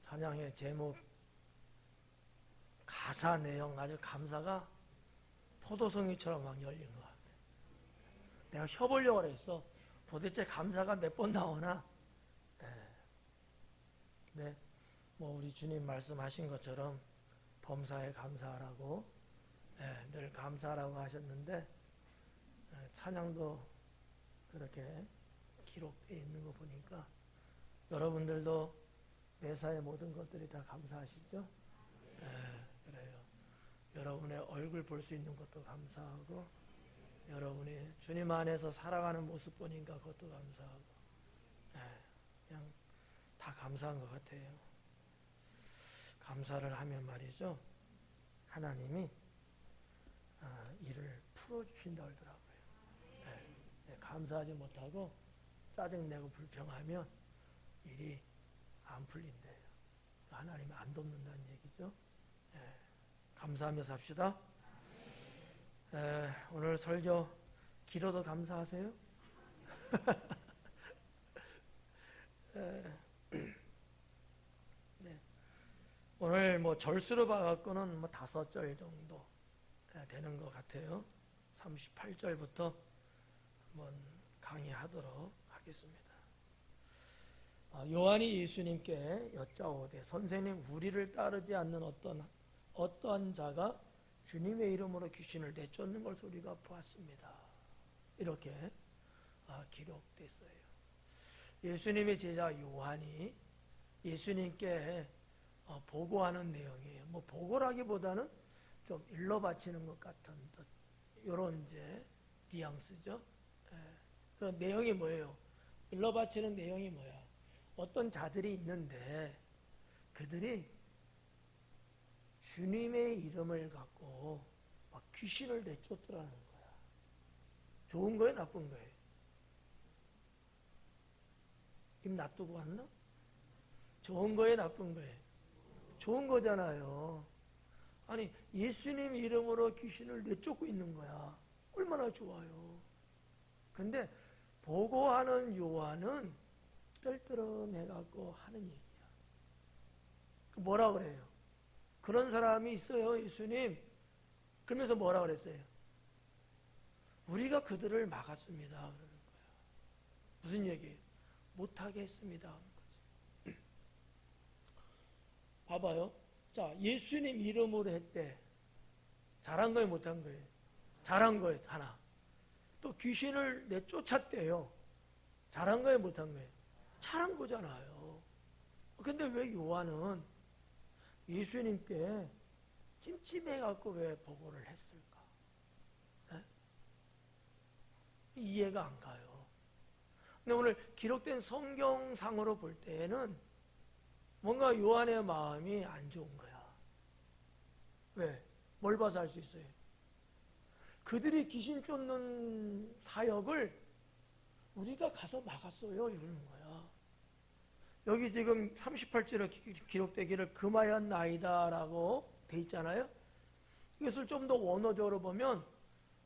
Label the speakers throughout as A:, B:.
A: 찬양의 제목, 가사 내용 아주 감사가 포도송이처럼 막 열린 것 같아. 내가 쉬어보려고 그랬어. 도대체 감사가 몇 번 나오나? 네, 뭐 우리 주님 말씀하신 것처럼 범사에 감사하라고, 늘 감사하라고 하셨는데, 찬양도 그렇게 기록되어 있는 거 보니까 여러분들도 매사의 모든 것들이 다 감사하시죠? 그래요. 여러분의 얼굴 볼 수 있는 것도 감사하고, 여러분이 주님 안에서 살아가는 모습 보니까 그것도 감사하고, 그냥 다 감사한 것 같아요. 감사를 하면 말이죠, 하나님이 일을 풀어주신다 그러더라고요. 감사하지 못하고 짜증내고 불평하면 일이 안 풀린대요. 하나님이 안 돕는다는 얘기죠. 감사하며 삽시다. 오늘 설교 기도도 감사하세요? 네. 오늘 뭐 절수로 봐갖고는 뭐 5절 정도 되는 것 같아요. 38절부터 한번 강의하도록 하겠습니다. 요한이 예수님께 여짜오되, 선생님, 우리를 따르지 않는 어떠한 자가 주님의 이름으로 귀신을 내쫓는 것을 우리가 보았습니다. 이렇게 기록됐어요. 예수님의 제자 요한이 예수님께 보고하는 내용이에요. 뭐 보고라기보다는 좀 일러 바치는 것 같은 이런 이제 뉘앙스죠. 그 내용이 뭐예요? 일러 바치는 내용이 뭐야? 어떤 자들이 있는데 그들이 주님의 이름을 갖고 막 귀신을 내쫓더라는 거야. 좋은 거예요, 나쁜 거예요? 입 놔두고 왔나? 좋은 거예요, 나쁜 거예요? 좋은 거잖아요. 아니, 예수님 이름으로 귀신을 내쫓고 있는 거야. 얼마나 좋아요. 근데 보고하는 요한은 떨떠름해갖고 하는 얘기야. 뭐라 그래요? 그런 사람이 있어요, 예수님. 그러면서 뭐라 그랬어요? 우리가 그들을 막았습니다. 그러는 거야. 무슨 얘기예요? 못하게 했습니다. 하는 거지. 봐봐요. 자, 예수님 이름으로 했대. 잘한 거예요, 못한 거예요? 잘한 거예요, 하나. 또 귀신을 내쫓았대요. 잘한 거예요, 못한 거예요? 잘한 거잖아요. 근데 왜 요한은 예수님께 찜찜해갖고 왜 보고를 했을까? 이해가 안 가요. 근데 오늘 기록된 성경상으로 볼 때에는 뭔가 요한의 마음이 안 좋은 거야. 왜? 뭘 봐서 알 수 있어요? 그들이 귀신 쫓는 사역을 우리가 가서 막았어요, 이러는 거야. 여기 지금 38절에 기록되기를 금하였나이다라고 돼 있잖아요. 이것을 좀 더 원어적으로 보면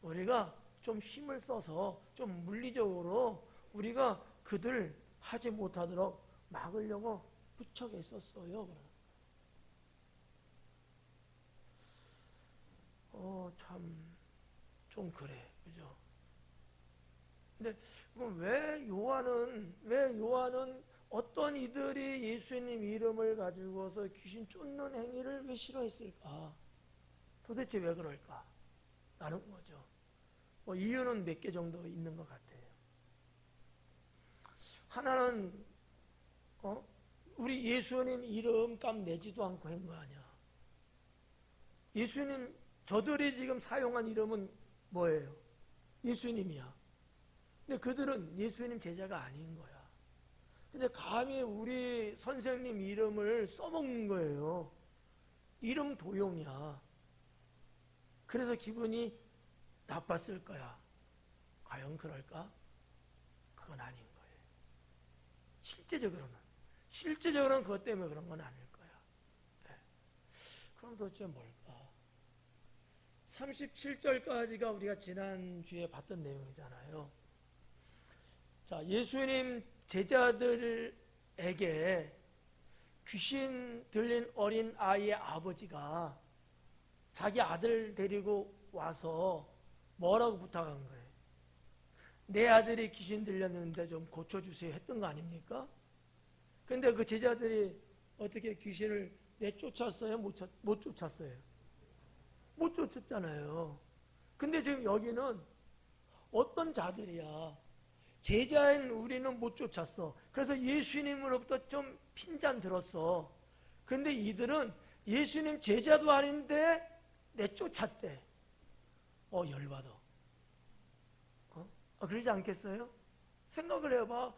A: 우리가 좀 힘을 써서 좀 물리적으로 우리가 그들 하지 못하도록 막으려고 무척 애썼어요. 참 좀 그래, 그죠? 근데 그럼 왜 요한은 어떤 이들이 예수님 이름을 가지고서 귀신 쫓는 행위를 왜 싫어했을까? 도대체 왜 그럴까? 라는 거죠. 뭐 이유는 몇 개 정도 있는 것 같아요. 하나는 우리 예수님 이름 값 내지도 않고 한 거 아니야. 예수님, 저들이 지금 사용한 이름은 뭐예요? 예수님이야. 근데 그들은 예수님 제자가 아닌 거야. 근데 감히 우리 선생님 이름을 써먹는 거예요. 이름 도용이야. 그래서 기분이 나빴을 거야. 과연 그럴까? 그건 아닌 거예요. 실제적으로는 그것 때문에 그런 건 아닐 거야. 그럼 도대체 뭘까? 37절까지가 우리가 지난주에 봤던 내용이잖아요. 자, 예수님 제자들에게 귀신 들린 어린 아이의 아버지가 자기 아들 데리고 와서 뭐라고 부탁한 거예요? 내 아들이 귀신 들렸는데 좀 고쳐주세요 했던 거 아닙니까? 근데 그 제자들이 어떻게 귀신을 내쫓았어요? 못 쫓았어요? 못 쫓았잖아요. 근데 지금 여기는 어떤 자들이야? 제자인 우리는 못 쫓았어. 그래서 예수님으로부터 좀 핀잔 들었어. 근데 이들은 예수님 제자도 아닌데 내쫓았대. 열받아. 그러지 않겠어요? 생각을 해봐.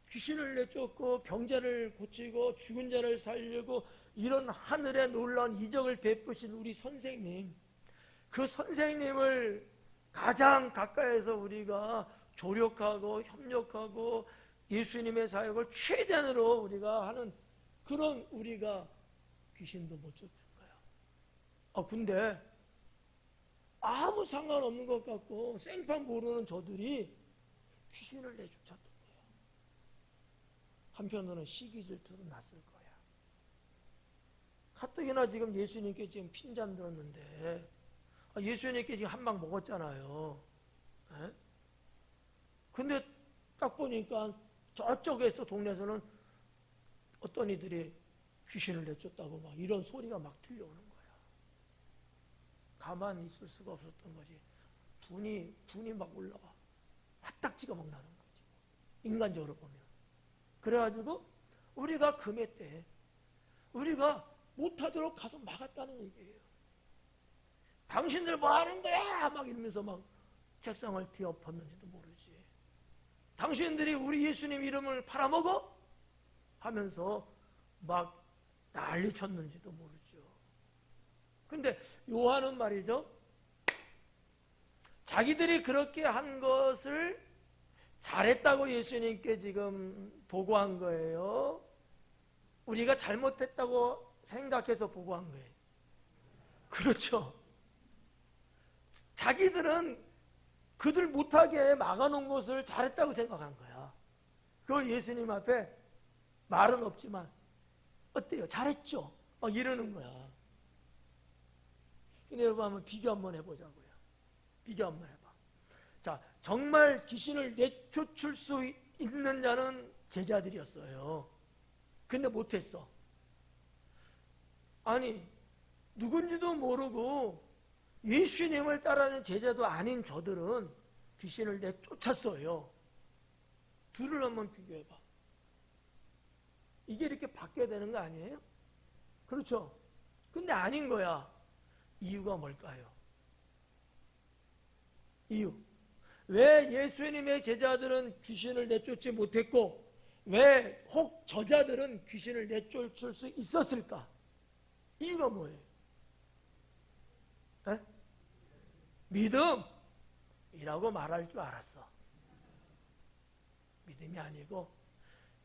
A: 귀신을 내쫓고 병자를 고치고 죽은 자를 살리고 이런 하늘의 놀라운 이적을 베푸신 우리 선생님, 그 선생님을 가장 가까이에서 우리가 조력하고 협력하고 예수님의 사역을 최대한으로 우리가 하는 그런 우리가 귀신도 못 쫓은 거야. 근데 아무 상관없는 것 같고 생판 모르는 저들이 귀신을 내쫓았던 거야. 한편으로는 시기 질투도 났을 거야. 가뜩이나 지금 예수님께 지금 핀잔 들었는데 예수님께 지금 한 방 먹었잖아요. 에? 근데 딱 보니까 저쪽에서 동네에서는 어떤 이들이 귀신을 내쫓다고 막 이런 소리가 막 들려오는 거야. 가만히 있을 수가 없었던 거지. 분이 막 올라와. 화딱지가 막 나는 거지. 인간적으로 보면. 그래가지고 우리가 금해 때 우리가 못하도록 가서 막았다는 얘기예요. 당신들 뭐 하는 거야? 막 이러면서 막 책상을 뒤엎었는지도 모르지. 당신들이 우리 예수님 이름을 팔아먹어? 하면서 막 난리 쳤는지도 모르죠. 근데 요한은 말이죠, 자기들이 그렇게 한 것을 잘했다고 예수님께 지금 보고한 거예요? 우리가 잘못했다고 생각해서 보고한 거예요? 그렇죠. 자기들은 그들 못하게 막아놓은 것을 잘했다고 생각한 거야. 그걸 예수님 앞에 말은 없지만 어때요? 잘했죠? 막 이러는 거야. 근데 여러분 한번 비교 한번 해보자고요. 비교 한번 해봐. 자, 정말 귀신을 내쫓을 수 있는 자는 제자들이었어요. 근데 못했어. 아니, 누군지도 모르고 예수님을 따르는 제자도 아닌 저들은 귀신을 내쫓았어요. 둘을 한번 비교해봐. 이게 이렇게 바뀌어야 되는 거 아니에요? 그렇죠? 근데 아닌 거야. 이유가 뭘까요? 이유. 왜 예수님의 제자들은 귀신을 내쫓지 못했고 왜 혹 저자들은 귀신을 내쫓을 수 있었을까? 이유가 뭐예요? 에? 믿음이라고 말할 줄 알았어. 믿음이 아니고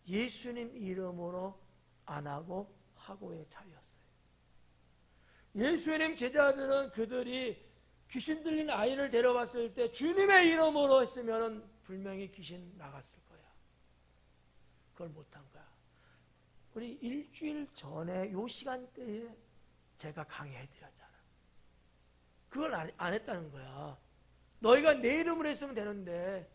A: 예수님 이름으로 안 하고 하고의 차이였어요. 예수님 제자들은 그들이 귀신 들린 아이를 데려왔을 때 주님의 이름으로 했으면 분명히 귀신 나갔을 거야. 그걸 못한 거야. 우리 일주일 전에 요 시간대에 제가 강의해드렸잖아. 그걸 안 했다는 거야. 너희가 내 이름으로 했으면 되는데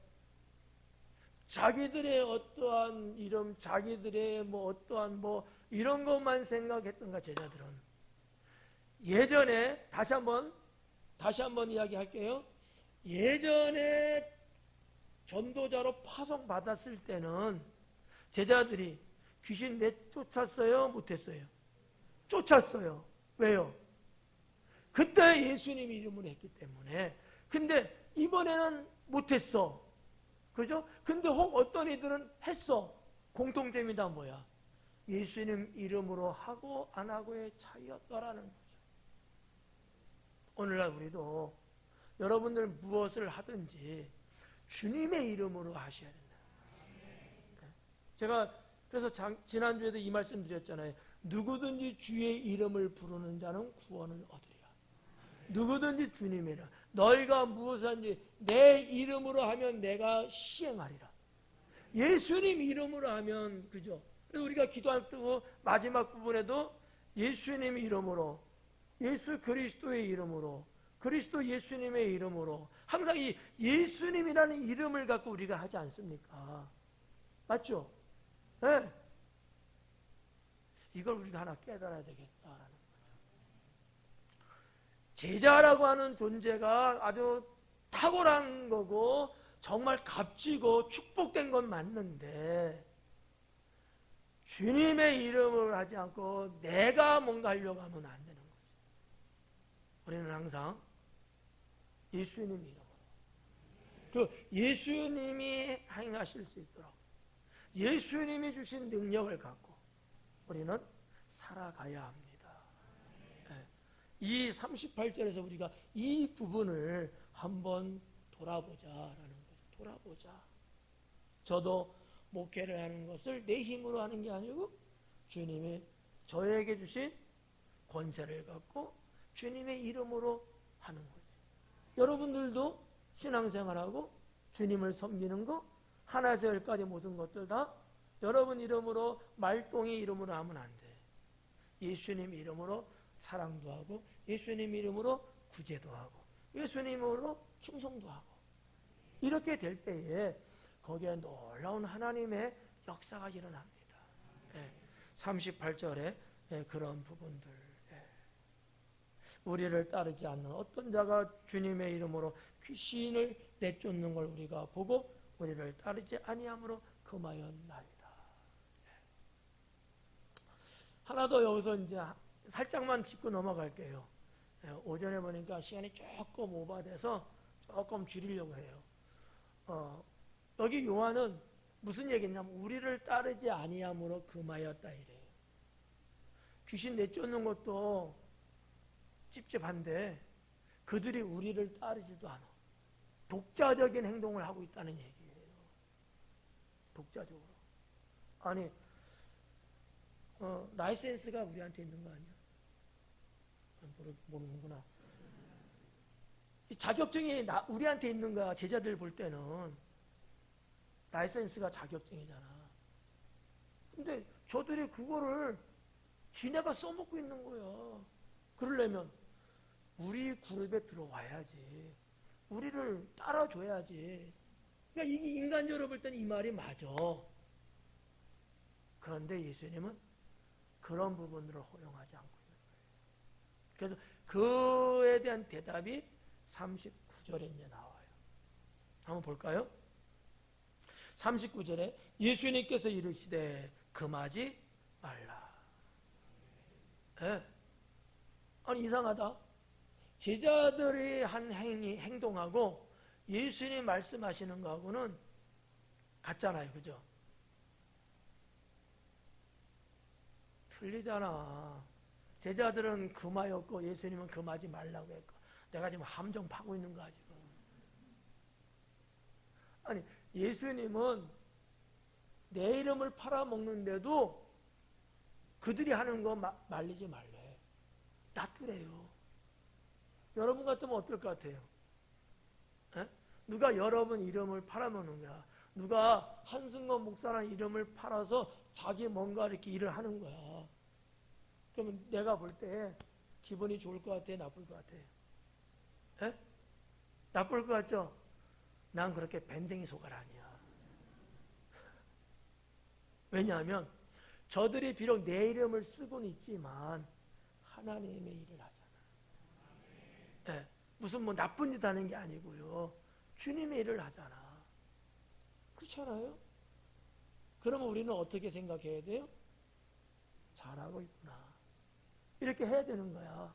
A: 자기들의 어떠한 이름, 자기들의 뭐 어떠한 뭐 이런 것만 생각했던가 제자들은. 예전에 다시 한번 이야기할게요. 예전에 전도자로 파송받았을 때는 제자들이 귀신 내쫓았어요? 못했어요? 쫓았어요. 왜요? 그때 예수님 이름으로 했기 때문에. 근데 이번에는 못했어. 그죠? 근데 혹 어떤 이들은 했어. 공통점이 다 뭐야? 예수님 이름으로 하고 안 하고의 차이였더라는 거죠. 오늘날 우리도 여러분들 무엇을 하든지 주님의 이름으로 하셔야 된다. 제가 그래서 지난주에도 이 말씀 드렸잖아요. 누구든지 주의 이름을 부르는 자는 구원을 얻으리라. 누구든지 주님이라. 너희가 무엇을 하든지 내 이름으로 하면 내가 시행하리라. 예수님 이름으로 하면 그죠? 그래서 우리가 기도할 때 마지막 부분에도 예수님 이름으로, 예수 그리스도의 이름으로, 그리스도 예수님의 이름으로, 항상 이 예수님이라는 이름을 갖고 우리가 하지 않습니까? 맞죠? 네. 이걸 우리가 하나 깨달아야 되겠다라는 거죠. 제자라고 하는 존재가 아주 탁월한 거고 정말 값지고 축복된 건 맞는데, 주님의 이름을 하지 않고 내가 뭔가 하려고 하면 안 되는 거죠. 우리는 항상 예수님 이름으로, 그 예수님이 행하실 수 있도록 예수님이 주신 능력을 갖고 우리는 살아가야 합니다. 이 38절에서 우리가 이 부분을 한번 돌아보자라는 거죠. 돌아보자. 저도 목회를 하는 것을 내 힘으로 하는 게 아니고 주님이 저에게 주신 권세를 갖고 주님의 이름으로 하는 거지. 여러분들도 신앙생활하고 주님을 섬기는 거 하나에서 열까지 모든 것들 다 여러분 이름으로, 말똥이 이름으로 하면 안 돼. 예수님 이름으로 사랑도 하고, 예수님 이름으로 구제도 하고, 예수님 이름으로 충성도 하고, 이렇게 될 때에 거기에 놀라운 하나님의 역사가 일어납니다. 38절에 그런 부분들, 우리를 따르지 않는 어떤 자가 주님의 이름으로 귀신을 내쫓는 걸 우리가 보고 우리를 따르지 아니함으로 금하였나이다. 하나 더 여기서 이제 살짝만 짚고 넘어갈게요. 오전에 보니까 시간이 조금 오버돼서 조금 줄이려고 해요. 여기 요한은 무슨 얘기냐면 우리를 따르지 아니함으로 금하였다 이래요. 귀신 내쫓는 것도 찝찝한데 그들이 우리를 따르지도 않아. 독자적인 행동을 하고 있다는 얘기예요. 독자적으로. 아니, 라이센스가 우리한테 있는 거 아니야? 모르는구나. 이 자격증이 우리한테 있는 거야. 제자들 볼 때는 라이센스가 자격증이잖아. 근데 저들이 그거를 지네가 써먹고 있는 거야. 그러려면 우리 그룹에 들어와야지. 우리를 따라줘야지. 그러니까 이게 인간적으로 볼 때는 이 말이 맞아. 그런데 예수님은 그런 부분들을 허용하지 않고 있는 거예요. 그래서 그에 대한 대답이 39절에 이제 나와요. 한번 볼까요? 39절에 예수님께서 이르시되 금하지 말라. 아니 이상하다. 제자들이 한 행동하고 예수님 말씀하시는 거하고는 같잖아요. 그죠? 틀리잖아. 제자들은 금하였고 예수님은 금하지 말라고 했고, 내가 지금 함정 파고 있는 거야 지금. 아니 예수님은 내 이름을 팔아먹는데도 그들이 하는 거 말리지 말래. 놔두래요. 여러분 같으면 어떨 것 같아요? 누가 여러분 이름을 팔아먹는 거야. 누가 한승건 목사라는 이름을 팔아서 자기 뭔가 이렇게 일을 하는 거야. 그러면 내가 볼 때 기분이 좋을 것 같아요? 나쁠 것 같아요? 나쁠 것 같죠? 난 그렇게 밴댕이 소갈 아니야. 왜냐하면 저들이 비록 내 이름을 쓰고는 있지만 하나님의 일을 하잖아. 무슨 뭐 나쁜 짓 하는 게 아니고요. 주님의 일을 하잖아. 그렇잖아요? 그러면 우리는 어떻게 생각해야 돼요? 잘하고 있구나. 이렇게 해야 되는 거야.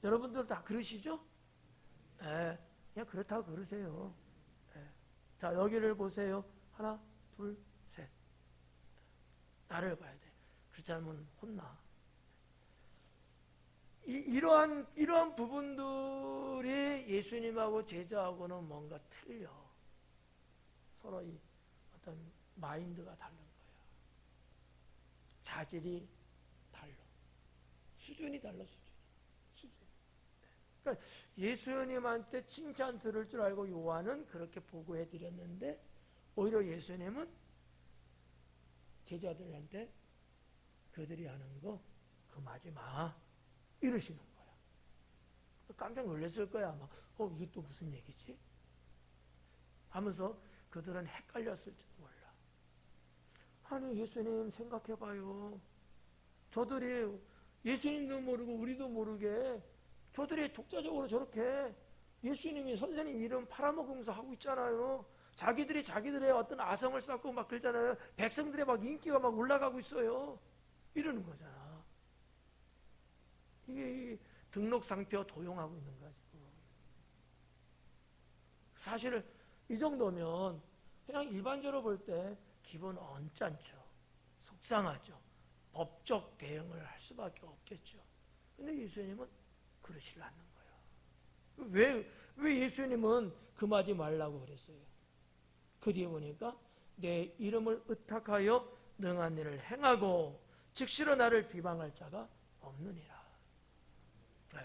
A: 여러분들 다 그러시죠? 그냥 그렇다고 그러세요. 자, 여기를 보세요. 하나, 둘, 셋. 나를 봐야 돼. 그렇지 않으면 혼나. 이러한 부분들이 예수님하고 제자하고는 뭔가 틀려. 서로 이 어떤 마인드가 다른 거야. 자질이 달라. 수준이 달라, 수준. 그러니까 예수님한테 칭찬 들을 줄 알고 요한은 그렇게 보고해 드렸는데 오히려 예수님은 제자들한테 그들이 하는 거 금하지 마 이러시는 거야. 깜짝 놀랐을 거야 아마. 이게 또 무슨 얘기지? 하면서 그들은 헷갈렸을지도 몰라. 아니 예수님 생각해봐요. 저들이 예수님도 모르고 우리도 모르게 저들이 독자적으로 저렇게 예수님이 선생님 이름 팔아먹으면서 하고 있잖아요. 자기들이 자기들의 어떤 아성을 쌓고 막 그러잖아요. 백성들의 막 인기가 막 올라가고 있어요. 이러는 거잖아. 이게 등록상표 도용하고 있는 거야 지금. 사실 이 정도면 그냥 일반적으로 볼 때 기분 언짢죠. 속상하죠. 법적 대응을 할 수밖에 없겠죠. 근데 예수님은 그러시지 않는 거예요. 왜 예수님은 금하지 말라고 그랬어요? 그 뒤에 보니까 내 이름을 의탁하여 능한 일을 행하고 즉시로 나를 비방할 자가 없느니라. 네.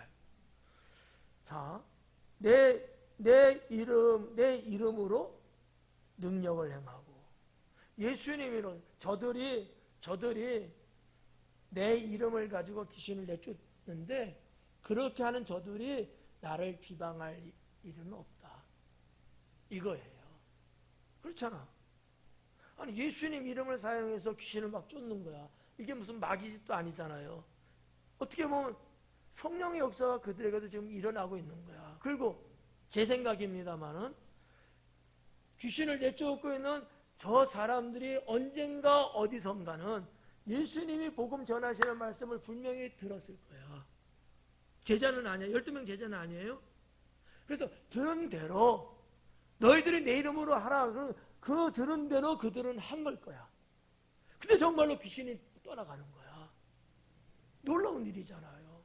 A: 자, 내 이름으로 능력을 행하고 예수님이론 저들이 내 이름을 가지고 귀신을 내쫓는데 그렇게 하는 저들이 나를 비방할 일은 없다. 이거예요. 그렇잖아. 아니 예수님 이름을 사용해서 귀신을 막 쫓는 거야. 이게 무슨 마귀짓도 아니잖아요. 어떻게 보면 성령의 역사가 그들에게도 지금 일어나고 있는 거야. 그리고 제 생각입니다만은 귀신을 내쫓고 있는 저 사람들이 언젠가 어디선가는 예수님이 복음 전하시는 말씀을 분명히 들었을 거야. 제자는 아니야. 12명 제자는 아니에요. 그래서 들은 대로 너희들이 내 이름으로 하라. 그 들은 대로 그들은 한 걸 거야. 근데 정말로 귀신이 떠나가는 거야. 놀라운 일이잖아요.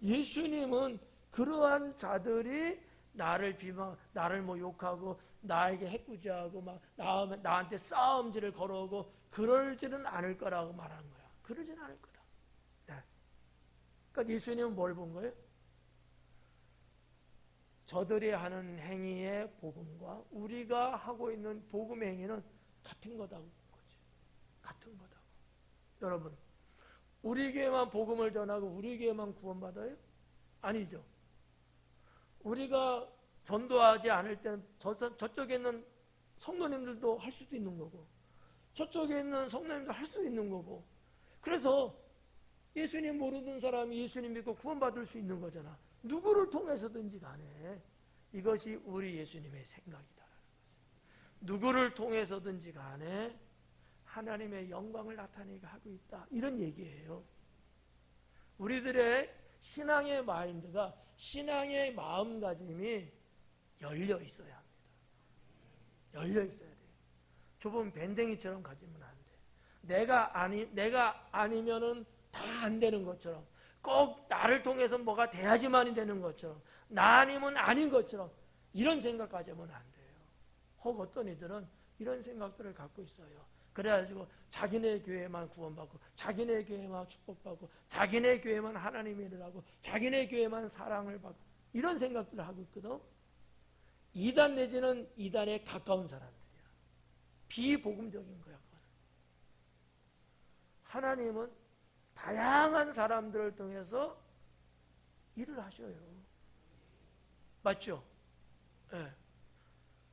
A: 예수님은 그러한 자들이 나를 뭐 욕하고 나에게 해꾸지하고 막 나한테 싸움질을 걸어오고 그러지는 않을 거라고 말하는 거야. 그러지는 않을 거다. 네. 그러니까 예수님은 뭘 본 거예요? 저들이 하는 행위의 복음과 우리가 하고 있는 복음의 행위는 같은 거다고 본 거지. 같은 거다고. 여러분, 우리 교회만 복음을 전하고 우리 교회만 구원받아요? 아니죠. 우리가 전도하지 않을 때는 저쪽에 있는 성도님들도 할 수도 있는 거고 저쪽에 있는 성도님도 할 수 있는 거고 그래서 예수님 모르는 사람이 예수님 믿고 구원받을 수 있는 거잖아. 누구를 통해서든지 간에 이것이 우리 예수님의 생각이다. 누구를 통해서든지 간에 하나님의 영광을 나타내게 하고 있다. 이런 얘기예요. 우리들의 신앙의 마인드가 신앙의 마음가짐이 열려 있어야 합니다. 열려 있어야 돼요. 좁은 밴댕이처럼 가지면 안 돼. 내가 아니면은 다 안 되는 것처럼 꼭 나를 통해서 뭐가 돼야지만이 되는 것처럼 나 아니면 아닌 것처럼 이런 생각 가지면 안 돼요. 혹 어떤 이들은 이런 생각들을 갖고 있어요. 그래가지고 자기네 교회만 구원받고 자기네 교회만 축복받고 자기네 교회만 하나님의 일을 하고 자기네 교회만 사랑을 받고 이런 생각들을 하고 있거든. 이단 내지는 이단에 가까운 사람들이야. 비복음적인 거야. 그건. 하나님은 다양한 사람들을 통해서 일을 하셔요. 맞죠? 네.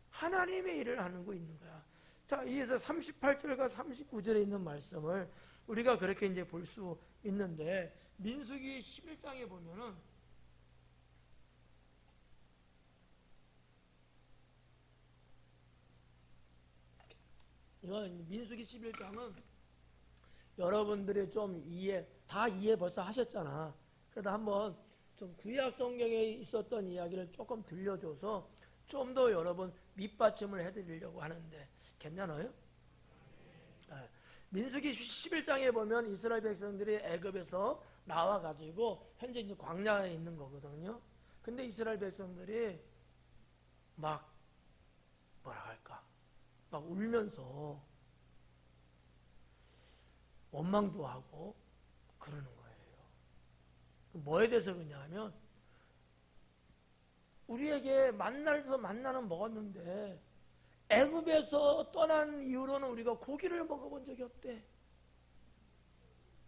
A: 하나님의 일을 하는 거 있는 거야. 자, 이에서 38절과 39절에 있는 말씀을 우리가 그렇게 이제 볼 수 있는데 민수기 11장에 보면은 이건 민수기 11장은 여러분들이 좀 다 이해 벌써 하셨잖아. 그래도 한번 좀 구약 성경에 있었던 이야기를 조금 들려줘서 좀 더 여러분 밑받침을 해드리려고 하는데 괜찮아요? 네. 민수기 11장에 보면 이스라엘 백성들이 애굽에서 나와가지고 현재 이제 광야에 있는 거거든요. 근데 이스라엘 백성들이 막 뭐라 할까? 막 울면서 원망도 하고 그러는 거예요. 뭐에 대해서 그러냐면 우리에게 만나는 먹었는데 애굽에서 떠난 이후로는 우리가 고기를 먹어본 적이 없대.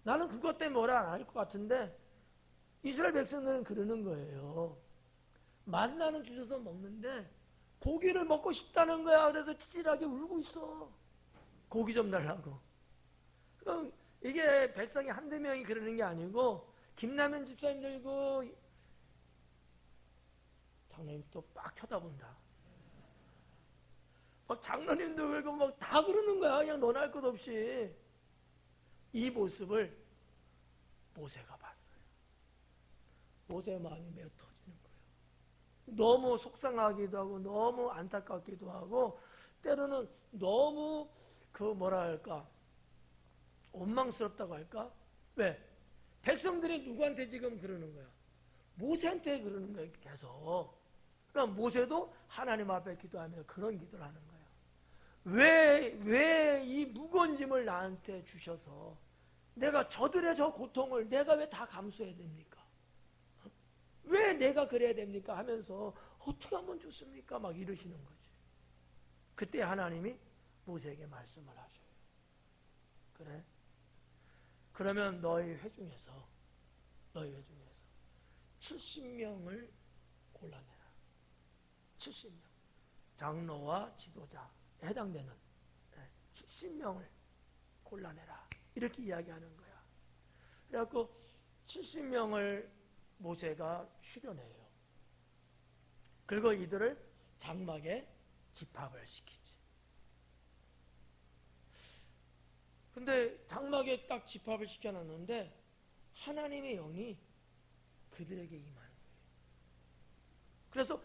A: 나는 그것 때문에 뭐라 안 할 것 같은데 이스라엘 백성들은 그러는 거예요. 만나는 주셔서 먹는데 고기를 먹고 싶다는 거야. 그래서 찌질하게 울고 있어. 고기 좀 달라고. 그럼 이게 백성이 한두 명이 그러는 게 아니고 김남현 집사님 들고 장로님 또 빡 쳐다본다. 막 장로님도 그러고 막 다 그러는 거야. 그냥 너나 할 것 없이. 이 모습을 모세가 봤어요. 모세의 마음이 매우 터지는 거예요. 너무 속상하기도 하고 너무 안타깝기도 하고 때로는 너무 뭐라 할까 원망스럽다고 할까? 왜? 백성들이 누구한테 지금 그러는 거야? 모세한테 그러는 거야 계속. 그러니까 모세도 하나님 앞에 기도하며 그런 기도를 하는 거야. 왜 이 무거운 짐을 나한테 주셔서 내가 저들의 저 고통을 내가 왜 다 감수해야 됩니까? 왜 내가 그래야 됩니까? 하면서 어떻게 하면 좋습니까? 막 이러시는 거지. 그때 하나님이 모세에게 말씀을 하셔요. 그래? 그러면 너희 회중에서 70명을 골라내라. 70명. 장로와 지도자에 해당되는 70명을 골라내라. 이렇게 이야기하는 거야. 그래갖고 70명을 모세가 추려내요. 그리고 이들을 장막에 집합을 시키지. 근데 장막에 딱 집합을 시켜놨는데 하나님의 영이 그들에게 임하는 거예요. 그래서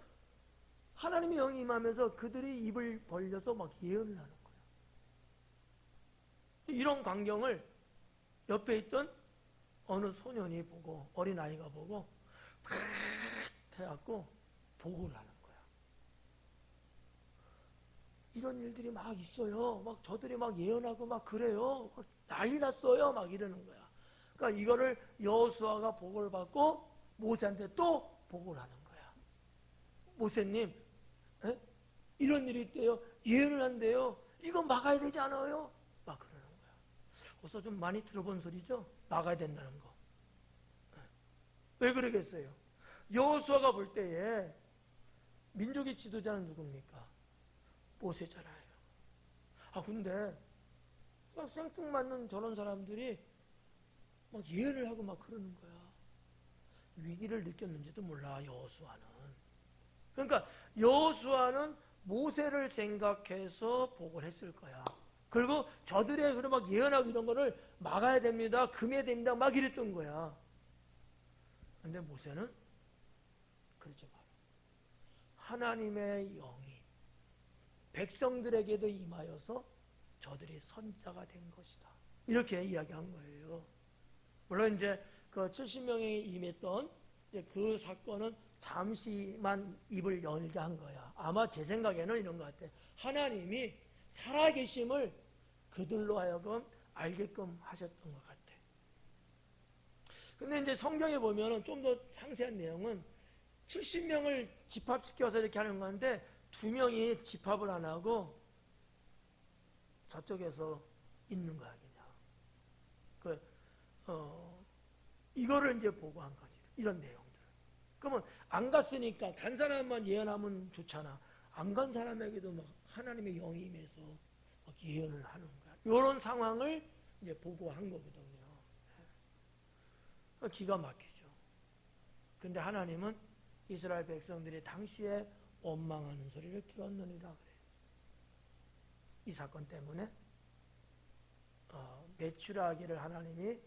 A: 하나님의 영이 임하면서 그들이 입을 벌려서 막 예언을 하는 거예요. 이런 광경을 옆에 있던 어느 소년이 보고 어린아이가 보고 팍 해갖고 보고를 하는 거야. 이런 일들이 막 있어요. 막 저들이 막 예언하고 막 그래요. 막 난리 났어요. 막 이러는 거야. 그러니까 이거를 여호수아가 보고를 받고 모세한테 또 보고를 하는 거야. 모세님, 이런 일이 있대요. 예언을 한대요. 이거 막아야 되지 않아요? 막 그러는 거야. 어서 좀 많이 들어본 소리죠? 막아야 된다는 거. 왜 그러겠어요? 여호수아가 볼 때에 민족의 지도자는 누굽니까? 모세잖아요. 근데 막 생뚱맞는 저런 사람들이 막 예언을 하고 막 그러는 거야. 위기를 느꼈는지도 몰라, 여호수아는. 그러니까 여호수아는 모세를 생각해서 보고를 했을 거야. 그리고 저들의 그런 막 예언하고 이런 거를 막아야 됩니다, 금해야 됩니다, 막 이랬던 거야. 근데 모세는 그러지 마라. 하나님의 영이 백성들에게도 임하여서 저들이 선자가 된 것이다. 이렇게 이야기한 거예요. 물론 이제 그 70명이 임했던 그 사건은 잠시만 입을 열게 한 거야. 아마 제 생각에는 이런 것 같아. 하나님이 살아계심을 그들로 하여금 알게끔 하셨던 것 같아. 근데 이제 성경에 보면은 좀 더 상세한 내용은 70명을 집합시켜서 이렇게 하는 건데 2명이 집합을 안 하고 저쪽에서 있는 거야, 그냥. 이거를 이제 보고한 거지. 이런 내용들. 그러면 안 갔으니까 간 사람만 예언하면 좋잖아. 안 간 사람에게도 막 하나님의 영이 임해서 막 예언을 하는 거야. 이런 상황을 이제 보고한 거거든요. 기가 막히죠. 근데 하나님은 이스라엘 백성들이 당시에 원망하는 소리를 들었느니라 그래. 이 사건 때문에 메추라기를 하나님이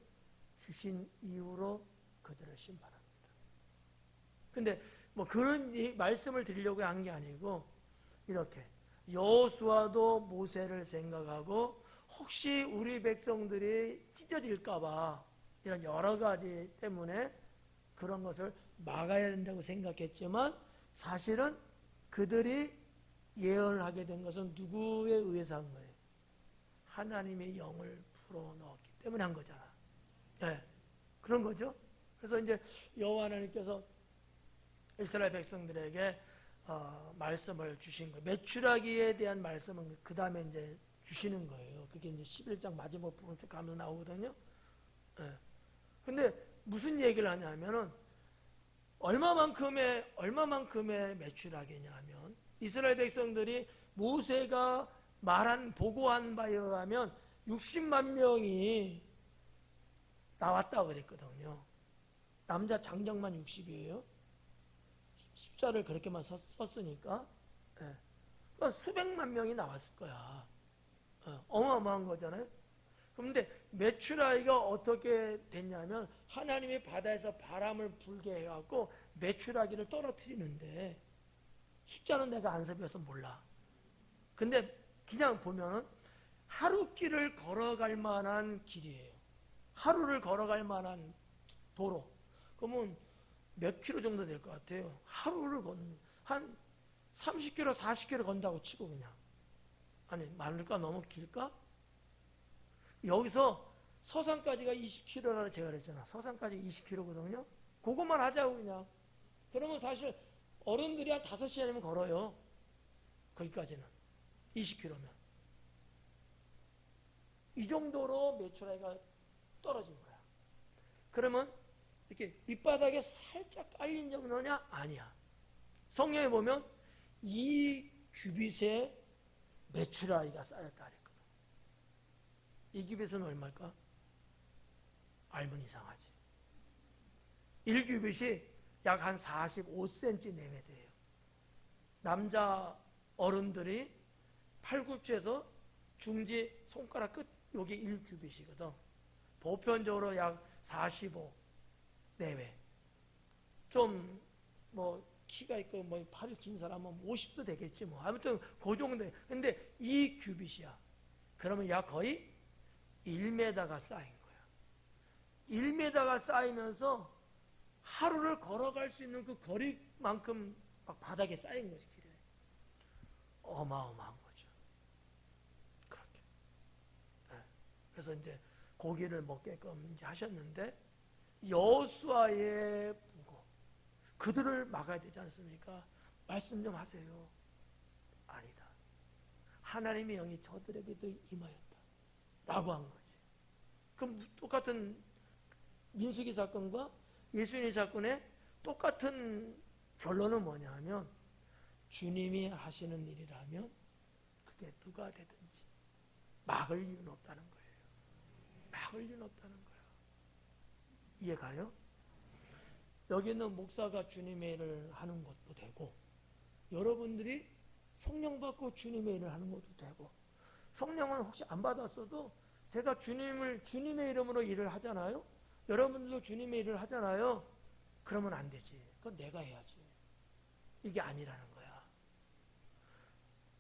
A: 주신 이후로 그들을 심판합니다. 근데 뭐 그런 말씀을 드리려고 한 게 아니고 이렇게 여호수아도 모세를 생각하고 혹시 우리 백성들이 찢어질까봐 이런 여러 가지 때문에 그런 것을 막아야 된다고 생각했지만 사실은 그들이 예언을 하게 된 것은 누구에 의해서 한 거예요? 하나님의 영을 풀어넣었기 때문에 한 거잖아. 네, 그런 거죠. 그래서 이제 여호와 하나님께서 이스라엘 백성들에게 말씀을 주신 거예요. 메추라기에 대한 말씀은 그 다음에 이제 주시는 거예요. 그게 이제 11장 마지막 부분 쭉 가면서 나오거든요. 예. 근데 무슨 얘기를 하냐면은 얼마만큼의 메추라기냐면 이스라엘 백성들이 모세가 보고한 바에 의하면 60만 명이 나왔다고 그랬거든요. 남자 장정만 60이에요. 숫자를 그렇게만 썼으니까. 예. 그러니까 수백만 명이 나왔을 거야. 어마어마한 거잖아요. 그런데 메추라기가 어떻게 됐냐면 하나님이 바다에서 바람을 불게 해갖고 메추라기를 떨어뜨리는데 숫자는 내가 안 세벼서 몰라. 근데 그냥 보면은 하루 길을 걸어갈 만한 길이에요. 하루를 걸어갈 만한 도로. 그러면 몇 킬로 정도 될 것 같아요. 하루를 한 30킬로, 40킬로 건다고 치고 그냥. 아니, 많을까? 너무 길까? 여기서 서산까지가 20킬로라고 제가 그랬잖아. 서산까지 20킬로거든요. 그것만 하자고 그냥. 그러면 사실 어른들이 한 5시간이면 걸어요. 거기까지는. 20킬로면. 이 정도로 메추라기가 떨어진 거야. 그러면 이렇게 밑바닥에 살짝 깔린 정도냐? 아니야. 성경에 보면 이 규빗에 메추라기가 쌓였다 그랬거든. 이 규빗은 얼마일까? 알면 이상하지. 1규빗이 약 한 45cm 내외 돼요. 남자 어른들이 팔굽혀에서 중지 손가락 끝 여기 1규빗이거든. 보편적으로 약 45 내외. 좀 뭐 키가 있고 뭐 팔이 긴 사람은 50도 되겠지 뭐. 아무튼 그 정도. 근데 이 규빗이야. 그러면 약 거의 1m가 쌓인 거야. 1m가 쌓이면서 하루를 걸어갈 수 있는 그 거리만큼 막 바닥에 쌓인 거지, 길에. 어마어마한 거죠. 그렇게. 네. 그래서 이제 고기를 먹게끔 이제 하셨는데, 여호수아의 부고, 그들을 막아야 되지 않습니까? 말씀 좀 하세요. 아니다. 하나님의 영이 저들에게도 임하였다. 라고 한 거지. 그럼 똑같은 민수기 사건과 예수님 사건의 똑같은 결론은 뭐냐 하면 주님이 하시는 일이라면 그게 누가 되든지 막을 이유는 없다는 거예요. 막을 이유는 없다는 거예요. 이해가요? 여기 있는 목사가 주님의 일을 하는 것도 되고 여러분들이 성령 받고 주님의 일을 하는 것도 되고 성령은 혹시 안 받았어도 제가 주님의 이름으로 일을 하잖아요. 여러분들도 주님의 일을 하잖아요. 그러면 안 되지. 그건 내가 해야지. 이게 아니라는 거야.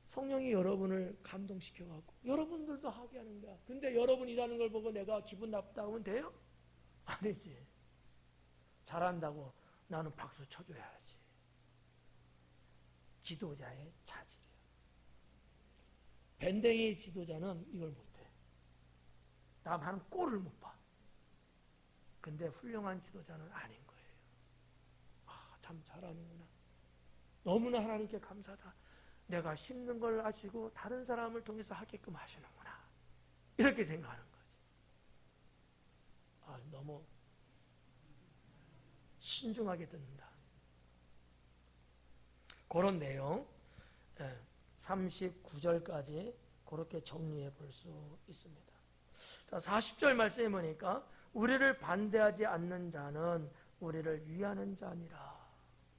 A: 성령이 여러분을 감동시켜갖고 여러분들도 하게 하는 거야. 근데 여러분 일하는 걸 보고 내가 기분 나쁘다고 하면 돼요? 아니지. 잘한다고 나는 박수 쳐줘야지. 지도자의 자질이야. 밴댕이 지도자는 이걸 못해. 남 하는 꼴을 못 봐. 근데 훌륭한 지도자는 아닌 거예요. 아, 참 잘하는구나. 너무나 하나님께 감사하다. 내가 힘든 걸 아시고 다른 사람을 통해서 하게끔 하시는구나. 이렇게 생각하는 거지. 아, 너무 신중하게 듣는다. 그런 내용 39절까지 그렇게 정리해 볼 수 있습니다. 자, 40절 말씀해 보니까 우리를 반대하지 않는 자는 우리를 위하는 자니라.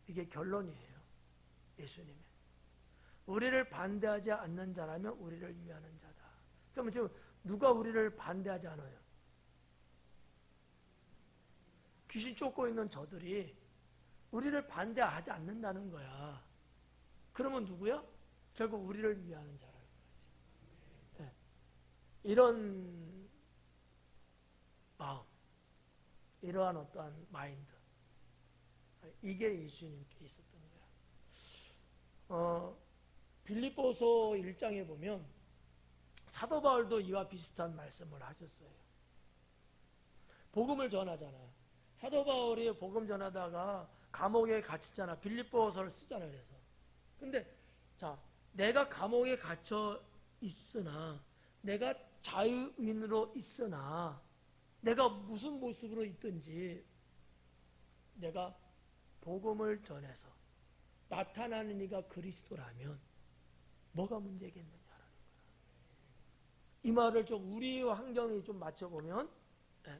A: 이게 결론이에요. 예수님의. 우리를 반대하지 않는 자라면 우리를 위하는 자다. 그러면 지금 누가 우리를 반대하지 않아요? 귀신 쫓고 있는 저들이 우리를 반대하지 않는다는 거야. 그러면 누구야? 결국 우리를 위하는 자라는 거지. 네. 이런 마음, 이러한 어떠한 마인드, 이게 예수님께 있었던 거야. 빌립보서 1장에 보면 사도 바울도 이와 비슷한 말씀을 하셨어요. 복음을 전하잖아요. 사도 바울이 복음 전하다가 감옥에 갇혔잖아. 빌립보서를 쓰잖아요. 그래서 근데 자, 내가 감옥에 갇혀 있으나, 내가 자유인으로 있으나, 내가 무슨 모습으로 있든지 내가 복음을 전해서 나타나는 이가 그리스도라면 뭐가 문제겠느냐라는 거야. 이 말을 좀 우리 환경에 좀 맞춰보면,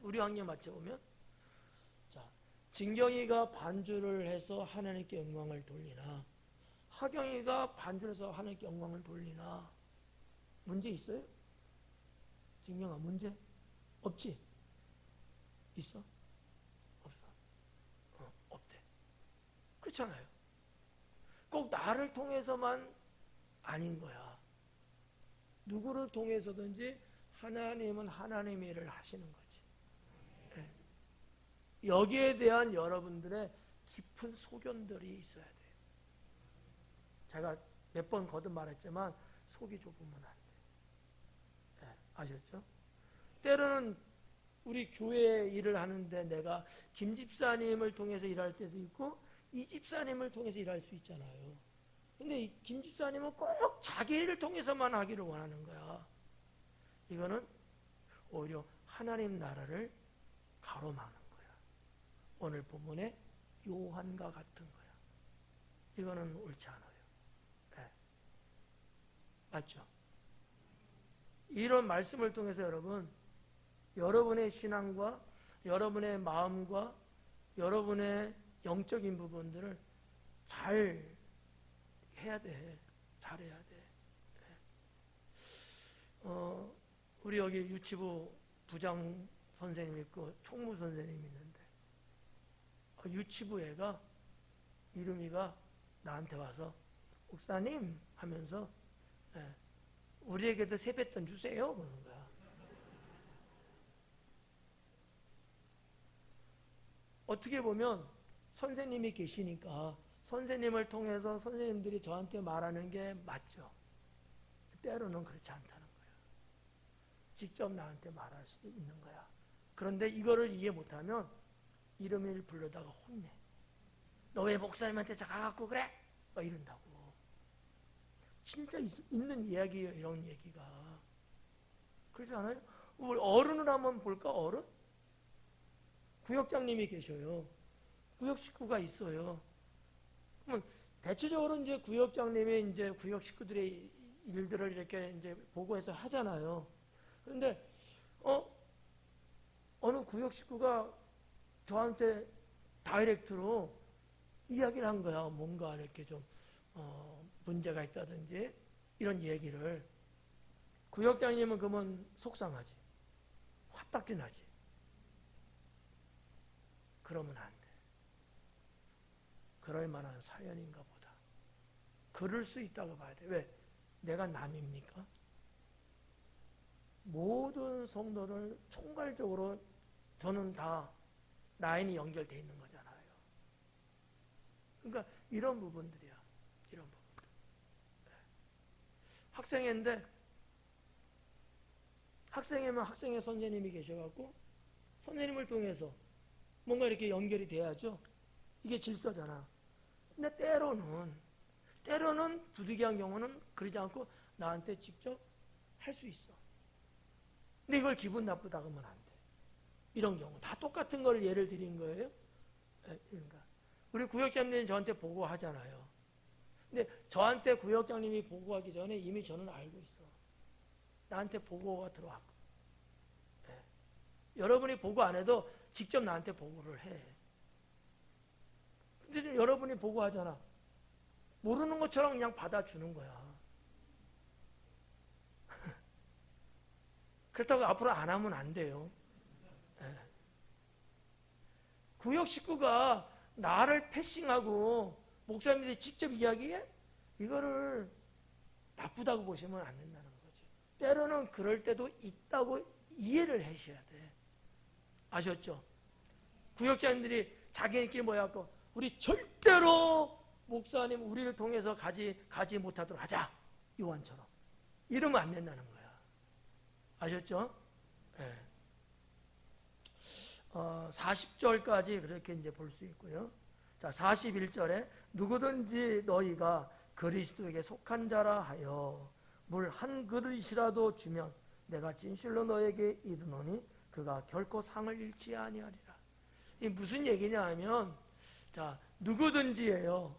A: 우리 환경에 맞춰보면, 자, 진경이가 반주를 해서 하나님께 영광을 돌리나, 하경이가 반주를 해서 하나님께 영광을 돌리나, 문제 있어요? 진경아, 문제 없지? 있어? 없어? 없대. 그렇잖아요. 꼭 나를 통해서만 아닌 거야. 누구를 통해서든지 하나님은 하나님의 일을 하시는 거지. 네. 여기에 대한 여러분들의 깊은 소견들이 있어야 돼요. 제가 몇 번 거듭 말했지만 속이 좁으면 안 돼. 네. 아셨죠? 때로는 우리 교회 일을 하는데 내가 김 집사님을 통해서 일할 때도 있고 이 집사님을 통해서 일할 수 있잖아요. 근데 이 김 집사님은 꼭 자기 일을 통해서만 하기를 원하는 거야. 이거는 오히려 하나님 나라를 가로막는 거야. 오늘 본문의 요한과 같은 거야. 이거는 옳지 않아요. 네. 맞죠? 이런 말씀을 통해서 여러분의 신앙과 여러분의 마음과 여러분의 영적인 부분들을 잘 해야 돼. 잘해야 돼. 우리 여기 유치부 부장 선생님 있고 총무 선생님이 있는데 유치부 애가 이름이가 나한테 와서 목사님 하면서 우리에게도 세뱃돈 주세요 그러는 거야. 어떻게 보면 선생님이 계시니까 선생님을 통해서 선생님들이 저한테 말하는 게 맞죠. 때로는 그렇지 않다는 거야. 직접 나한테 말할 수도 있는 거야. 그런데 이거를 이해 못하면 이름을 부르다가 혼내. 너 왜 목사님한테 가갖고 그래? 막 이런다고. 진짜 있는 이야기예요, 이런 얘기가. 그렇지 않아요? 우리 어른을 한번 볼까, 어른? 구역장님이 계셔요. 구역 식구가 있어요. 그러면 대체적으로 이제 구역장님이 이제 구역 식구들의 일들을 이렇게 이제 보고해서 하잖아요. 그런데 어느 구역 식구가 저한테 다이렉트로 이야기를 한 거야. 뭔가 이렇게 좀 문제가 있다든지 이런 얘기를. 구역장님은 그러면 속상하지. 화딱지 나지. 그러면 안 돼. 그럴 만한 사연인가 보다. 그럴 수 있다고 봐야 돼. 왜? 내가 남입니까? 모든 성도를 총괄적으로 저는 다 라인이 연결되어 있는 거잖아요. 그러니까 이런 부분들이야. 이런 부분들. 학생인데 학생이면 학생의 선생님이 계셔갖고 선생님을 통해서 뭔가 이렇게 연결이 돼야죠. 이게 질서잖아. 근데 때로는 부득이한 경우는 그러지 않고 나한테 직접 할 수 있어. 근데 이걸 기분 나쁘다고 하면 안 돼. 이런 경우 다 똑같은 걸 예를 드린 거예요. 그러니까 우리 구역장님이 저한테 보고하잖아요. 근데 저한테 구역장님이 보고하기 전에 이미 저는 알고 있어. 나한테 보고가 들어왔고. 여러분이 보고 안 해도 직접 나한테 보고를 해. 근데 좀 여러분이 보고하잖아. 모르는 것처럼 그냥 받아주는 거야. 그렇다고 앞으로 안 하면 안 돼요. 구역 식구가 나를 패싱하고 목사님들이 직접 이야기해? 이거를 나쁘다고 보시면 안 된다는 거지. 때로는 그럴 때도 있다고 이해를 하셔야 돼. 아셨죠? 구역장님들이 자기네끼리 모여갖고 우리 절대로 목사님 우리를 통해서 가지 못하도록 하자. 요한처럼. 이러면 안 된다는 거야. 아셨죠? 네. 40절까지 그렇게 이제 볼 수 있고요. 자, 41절에 누구든지 너희가 그리스도에게 속한 자라 하여 물 한 그릇이라도 주면 내가 진실로 너에게 이르노니 그가 결코 상을 잃지 아니하리라. 이 무슨 얘기냐 하면, 자, 누구든지예요.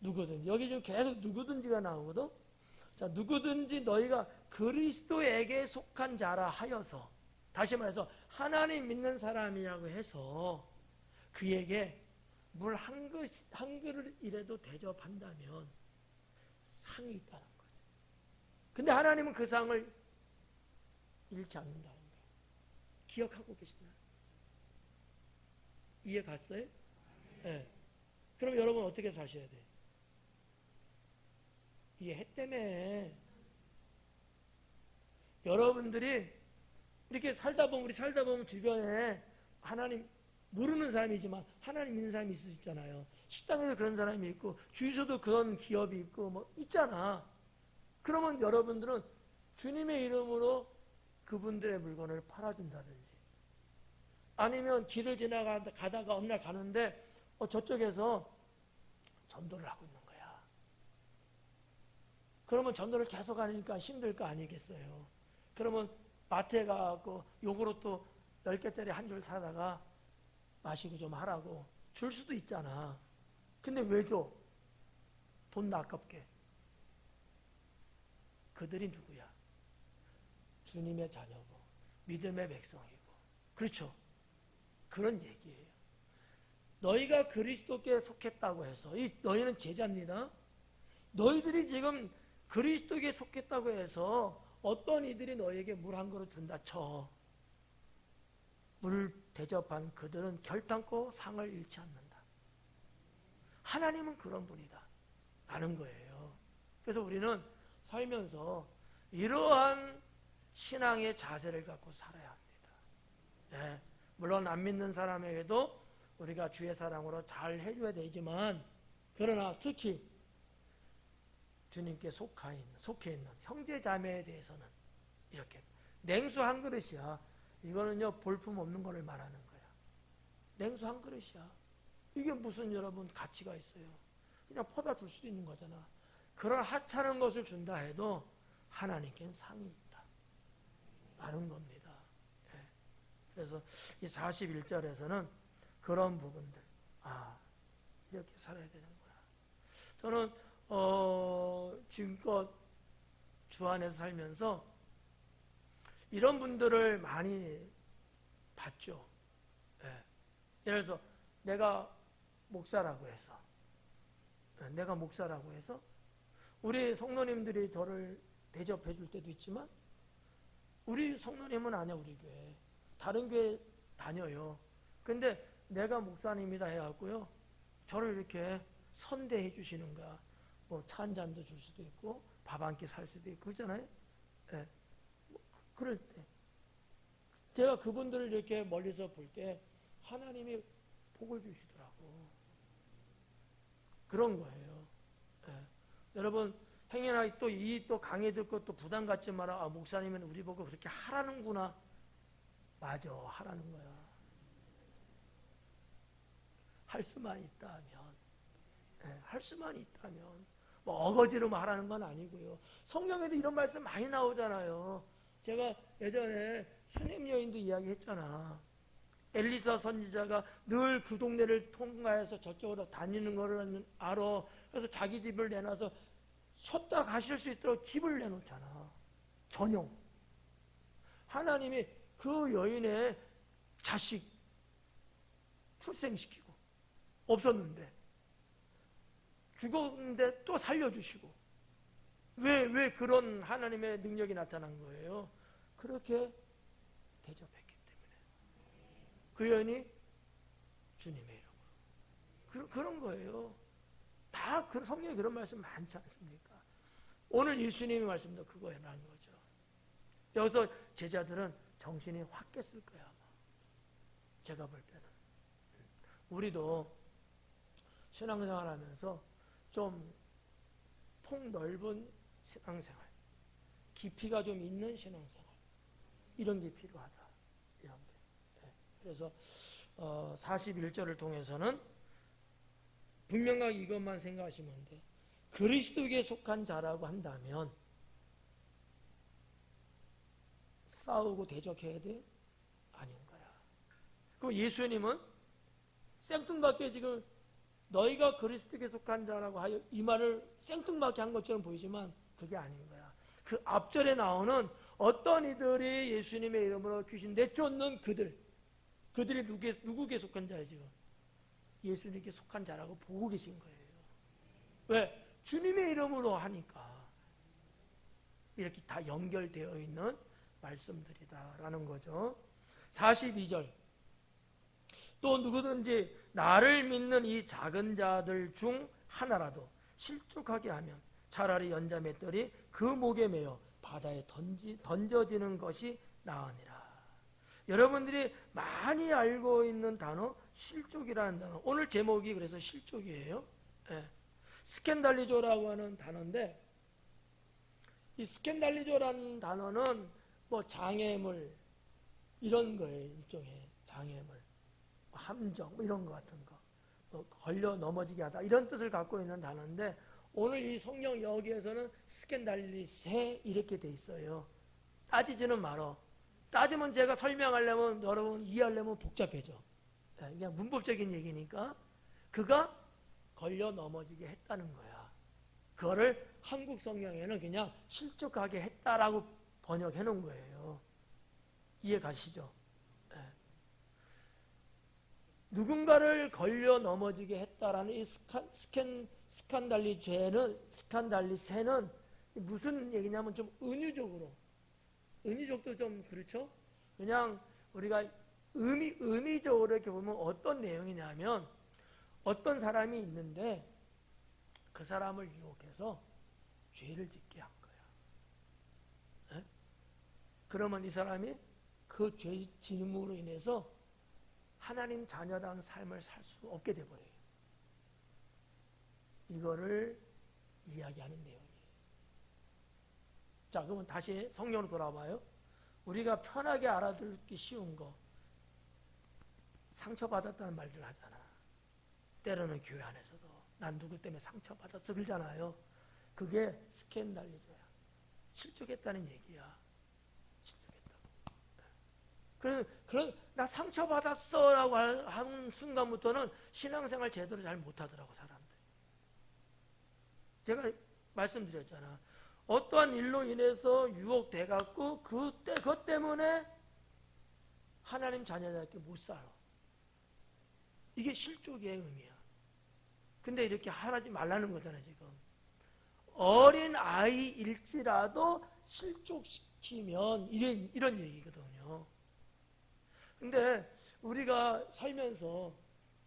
A: 누구든지. 여기 지금 계속 누구든지가 나오거든. 자, 누구든지 너희가 그리스도에게 속한 자라 하여서, 다시 말해서 하나님 믿는 사람이라고 해서 그에게 물 한 그릇이라도 대접한다면 상이 있다는 거죠. 근데 하나님은 그 상을 잃지 않는다는 거예요. 기억하고 계신다는 거죠. 이해 갔어요? 네. 그럼 여러분 어떻게 사셔야 돼요? 이해했다며. 여러분들이 이렇게 살다 보면, 우리 살다 보면 주변에 하나님 모르는 사람이지만 하나님 믿는 사람이 있을 수 있잖아요. 식당에도 그런 사람이 있고 주유소도 그런 기업이 있고 뭐 있잖아. 그러면 여러분들은 주님의 이름으로 그분들의 물건을 팔아준다든지, 아니면 길을 지나가다가 어느 날 가는데 저쪽에서 전도를 하고 있는 거야. 그러면 전도를 계속 하니까 힘들 거 아니겠어요. 그러면 마트에 가고 요구르트 10개짜리 한 줄 사다가 마시고 좀 하라고 줄 수도 있잖아. 근데 왜 줘? 돈 아깝게. 그들이 누구야? 주님의 자녀고 믿음의 백성이고, 그렇죠? 그런 얘기예요. 너희가 그리스도께 속했다고 해서, 너희는 제자입니다. 너희들이 지금 그리스도께 속했다고 해서 어떤 이들이 너희에게 물 한 그릇 준다 쳐. 물 대접한 그들은 결단코 상을 잃지 않는다. 하나님은 그런 분이다 라는 거예요. 그래서 우리는 살면서 이러한 신앙의 자세를 갖고 살아야 합니다. 네. 물론 안 믿는 사람에게도 우리가 주의 사랑으로 잘 해줘야 되지만, 그러나 특히 주님께 속해 있는 형제 자매에 대해서는 이렇게 냉수 한 그릇이야. 이거는요 볼품 없는 거를 말하는 거야. 냉수 한 그릇이야. 이게 무슨 여러분 가치가 있어요? 그냥 퍼다 줄 수도 있는 거잖아. 그런 하찮은 것을 준다 해도 하나님께는 상이 있다 라는 겁니다. 네. 그래서 이 41절에서는 그런 부분들, 이렇게 살아야 되는구나. 저는 지금껏 주 안에서 살면서 이런 분들을 많이 봤죠. 네. 예를 들어서 내가 목사라고 해서 우리 성도님들이 저를 대접해 줄 때도 있지만, 우리 성도님은 아니야. 우리 교회 다른 교회 다녀요. 근데 내가 목사님이다 해갖고요 저를 이렇게 선대해 주시는 거야. 뭐 차 한 잔도 줄 수도 있고 밥 한 끼 살 수도 있고 그러잖아요. 네. 그럴 때 제가 그분들을 이렇게 멀리서 볼 때 하나님이 복을 주시더라고. 그런 거예요. 네. 여러분 행여나 또 강의 듣고 또 부담 갖지 마라. 목사님은 우리 보고 그렇게 하라는구나. 맞아, 하라는 거야. 할 수만 있다면, 네, 할 수만 있다면 뭐 어거지로 말하는 건 아니고요. 성경에도 이런 말씀 많이 나오잖아요. 제가 예전에 수냄 여인도 이야기했잖아. 엘리사 선지자가 늘 그 동네를 통과해서 저쪽으로 다니는 거를 알아. 그래서 자기 집을 내놔서 쉬었다 가실 수 있도록 집을 내놓잖아. 전용. 하나님이 그 여인의 자식 출생시키고, 없었는데 죽었는데 또 살려주시고. 왜 그런 하나님의 능력이 나타난 거예요? 그렇게 대접했기 때문에. 그 여인이 주님의 이름으로. 그런 거예요. 다 그 성경에 그런 말씀 많지 않습니까? 오늘 예수님의 말씀도 그거라는 거죠. 여기서 제자들은 정신이 확 깼을 거야, 아마. 제가 볼 때는. 우리도 신앙생활 하면서 좀 폭넓은 신앙생활, 깊이가 좀 있는 신앙생활, 이런 게 필요하다. 이런 게. 네. 그래서 41절을 통해서는 분명하게 이것만 생각하시면 돼. 그리스도에게 속한 자라고 한다면 싸우고 대적해야 돼? 아닌 거야. 그럼 예수님은 생뚱맞게 지금 너희가 그리스도에게 속한 자라고 하여 이 말을 생뚱맞게 한 것처럼 보이지만 그게 아닌 거야. 그 앞절에 나오는 어떤 이들이 예수님의 이름으로 귀신 내쫓는 그들이 누구에게 속한 자예요 지금? 예수님께 속한 자라고 보고 계신 거예요. 왜? 주님의 이름으로 하니까. 이렇게 다 연결되어 있는 말씀들이다라는 거죠. 42절. 또 누구든지 나를 믿는 이 작은 자들 중 하나라도 실족하게 하면 차라리 연자 맷돌이 그 목에 매어 바다에 던져지는 것이 나으니라. 여러분들이 많이 알고 있는 단어 실족이라는 단어. 오늘 제목이 그래서 실족이에요. 예. 스캔달리조라고 하는 단어인데 이 스캔달리조라는 단어는 뭐 장애물 이런 거예요. 일종의 장애물, 함정 뭐 이런 거 같은 거, 뭐 걸려 넘어지게 하다 이런 뜻을 갖고 있는 단어인데 오늘 이 성경 여기에서는 스캔달리세 이렇게 돼 있어요. 따지지는 말어. 따지면 제가 설명하려면 여러분 이해하려면 복잡해져. 그냥 문법적인 얘기니까 그가 걸려 넘어지게 했다는 거야. 그거를 한국 성경에는 그냥 실족하게 했다라고 번역해 놓은 거예요. 이해 가시죠? 누군가를 걸려 넘어지게 했다라는 이 스칸달리세는 무슨 얘기냐면 좀 은유적도 좀 그렇죠? 그냥 우리가 의미적으로 이렇게 보면 어떤 내용이냐면 어떤 사람이 있는데 그 사람을 유혹해서 죄를 짓게 한 거야. 그러면 이 사람이 그 죄 짓음으로 인해서 하나님 자녀다운 삶을 살 수 없게 돼버려요. 이거를 이야기하는 내용이에요. 자, 그러면 다시 성경으로 돌아봐요. 우리가 편하게 알아듣기 쉬운 거 상처받았다는 말들 하잖아. 때로는 교회 안에서도 난 누구 때문에 상처받았어 그러잖아요. 그게 스캔달리조야. 실족했다는 얘기야. 그런 나 상처받았어 라고 하는 순간부터는 신앙생활 제대로 잘 못하더라고 사람들. 제가 말씀드렸잖아. 어떠한 일로 인해서 유혹돼갖고 그것 때문에 하나님 자녀답게 못 살아. 이게 실족의 의미야. 근데 이렇게 하지 말라는 거잖아 지금. 어린 아이일지라도 실족시키면 이런 얘기거든요. 근데 우리가 살면서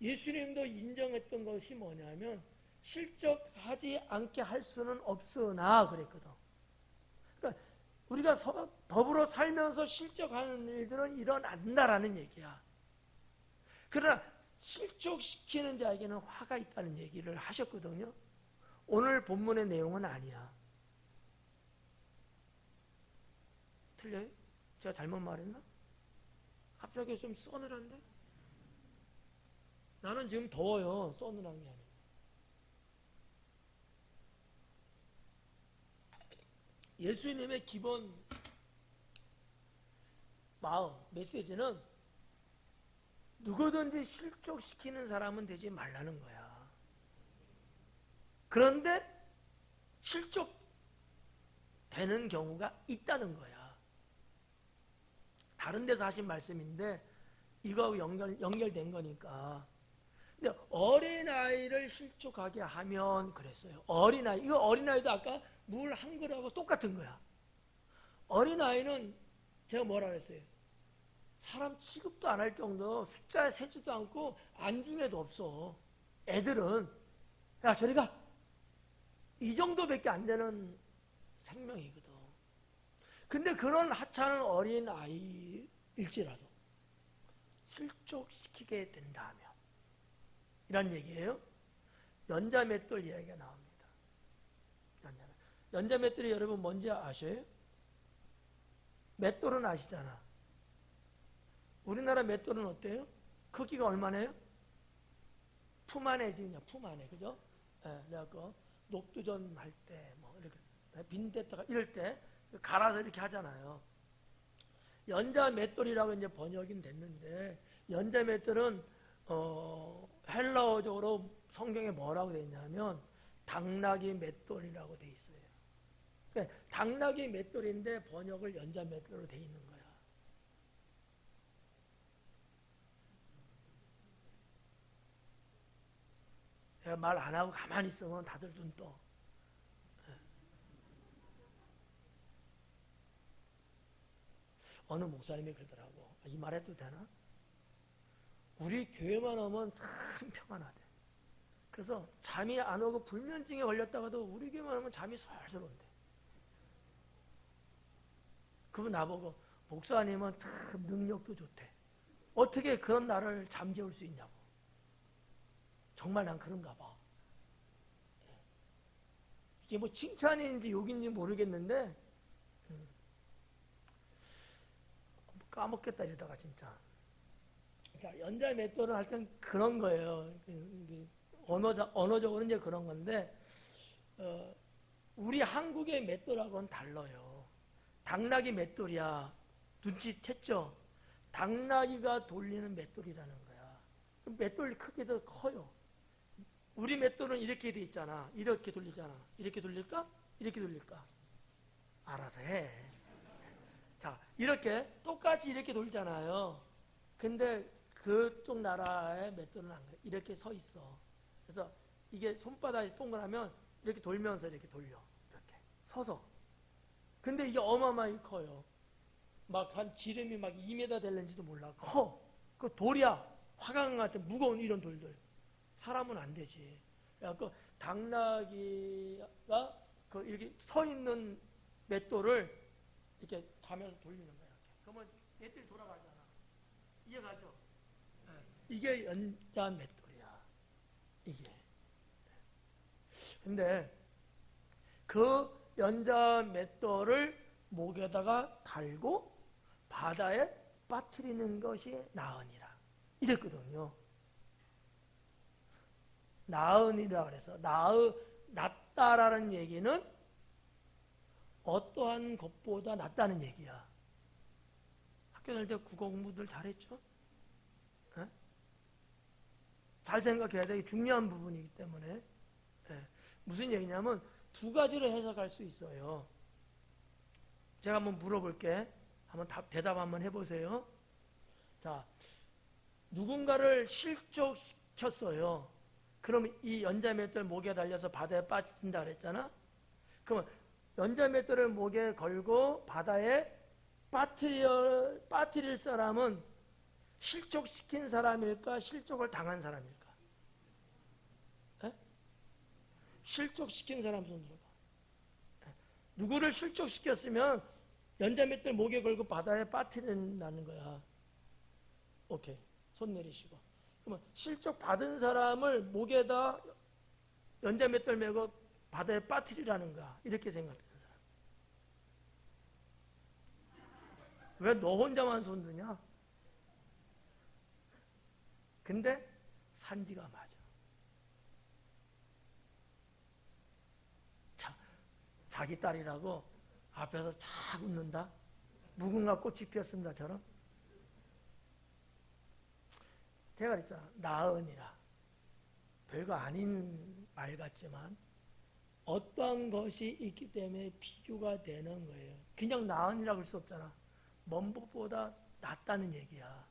A: 예수님도 인정했던 것이 뭐냐면 실족하지 않게 할 수는 없으나 그랬거든. 그러니까 우리가 더불어 살면서 실족하는 일들은 일어난다라는 얘기야. 그러나 실족시키는 자에게는 화가 있다는 얘기를 하셨거든요. 오늘 본문의 내용은 아니야. 틀려요? 제가 잘못 말했나? 갑자기 좀 서늘한데? 나는 지금 더워요. 서늘한 게 아니라. 예수님의 기본 마음, 메시지는 누구든지 실족시키는 사람은 되지 말라는 거야. 그런데 실족되는 경우가 있다는 거야. 다른 데서 하신 말씀인데 이거하고 연결된 거니까. 근데 어린아이를 실족하게 하면 그랬어요. 이거 어린아이도 아까 물 한 그릇하고 똑같은 거야. 어린아이는 제가 뭐라 그랬어요? 사람 취급도 안 할 정도 숫자에 세지도 않고 안중에도 없어. 애들은 야 저리 가! 이 정도밖에 안 되는 생명이거든. 근데 그런 하찮은 어린아이일지라도 실족시키게 된다면 이란 얘기예요. 연자맷돌 이야기가 나옵니다. 연자맷돌이 여러분 뭔지 아셔요? 맷돌은 아시잖아. 우리나라 맷돌은 어때요? 크기가 얼마나요? 품 안에 지냐, 품 안에, 그죠? 네, 그래갖고 녹두전 할 때, 뭐 이렇게 빈대떡 이럴 때 갈아서 이렇게 하잖아요. 연자 맷돌이라고 이제 번역이 됐는데, 연자 맷돌은 헬라어적으로 성경에 뭐라고 돼 있냐면 당나귀 맷돌이라고 돼 있어요. 그러니까 당나귀 맷돌인데 번역을 연자 맷돌로 돼 있는 거야. 내가 말 안 하고 가만히 있으면 다들 눈 떠. 어느 목사님이 그러더라고. 이 말 해도 되나? 우리 교회만 오면 참 평안하대. 그래서 잠이 안 오고 불면증에 걸렸다가도 우리 교회만 오면 잠이 솔솔 온대. 그분 나보고 목사님은 참 능력도 좋대. 어떻게 그런 나를 잠재울 수 있냐고. 정말 난 그런가 봐. 이게 뭐 칭찬인지 욕인지 모르겠는데 까먹겠다 이러다가 진짜. 자, 연자 맷돌은 하여튼 그런 거예요. 언어적으로는 이제 그런 건데, 우리 한국의 맷돌하고는 달라요. 당나귀 맷돌이야. 눈치챘죠? 당나귀가 돌리는 맷돌이라는 거야. 맷돌 크기도 커요. 우리 맷돌은 이렇게 돼 있잖아. 이렇게 돌리잖아. 이렇게 돌릴까? 이렇게 돌릴까? 알아서 해. 자, 이렇게 똑같이 이렇게 돌잖아요. 근데 그쪽 나라의 맷돌은 안 그래. 이렇게 서 있어. 그래서 이게 손바닥이 동그라면 이렇게 돌면서 이렇게 돌려. 이렇게 서서. 근데 이게 어마어마하게 커요. 막 한 지름이 막 2m 될는지도 몰라. 커. 그 돌이야. 화강 같은 무거운 이런 돌들. 사람은 안 되지. 그 당나귀가 그 이렇게 서 있는 맷돌을 이렇게 가면서 돌리는 거야. 그러면 맷돌이 돌아가잖아. 이해가죠? 네. 이게 연자 맷돌이야. 이게. 근데 그 연자 맷돌을 목에다가 달고 바다에 빠뜨리는 것이 나으니라. 이랬거든요. 나으니라 그래서 낫다라는 얘기는 어떠한 것보다 낫다는 얘기야. 학교 다닐 때 국어 공부들 잘했죠? 에? 잘 생각해야 돼. 중요한 부분이기 때문에. 에. 무슨 얘기냐면 두 가지로 해석할 수 있어요. 제가 한번 물어볼게. 한번 대답 한번 해보세요. 자, 누군가를 실족시켰어요. 그럼 이 연자맷돌 목에 달려서 바다에 빠진다 그랬잖아? 그러면 연자맷돌을 목에 걸고 바다에 빠뜨릴 사람은 실족시킨 사람일까? 실족을 당한 사람일까? 에? 실족시킨 사람 손 들어봐. 누구를 실족시켰으면 연자맷돌 목에 걸고 바다에 빠뜨린다는 거야. 오케이. 손 내리시고. 그러면 실족 받은 사람을 목에다 연자맷돌 메고 바다에 빠뜨리라는 거야. 이렇게 생각하는 사람. 왜 너 혼자만 손 드냐? 근데 산지가 맞아. 자기 딸이라고 앞에서 착 웃는다? 무궁화 꽃이 피었습니다처럼? 제가 그랬잖아. 나으니라. 별거 아닌 말 같지만 어떠한 것이 있기 때문에 비교가 되는 거예요. 그냥 나으니라 그럴 수 없잖아. 먼 것보다 낫다는 얘기야.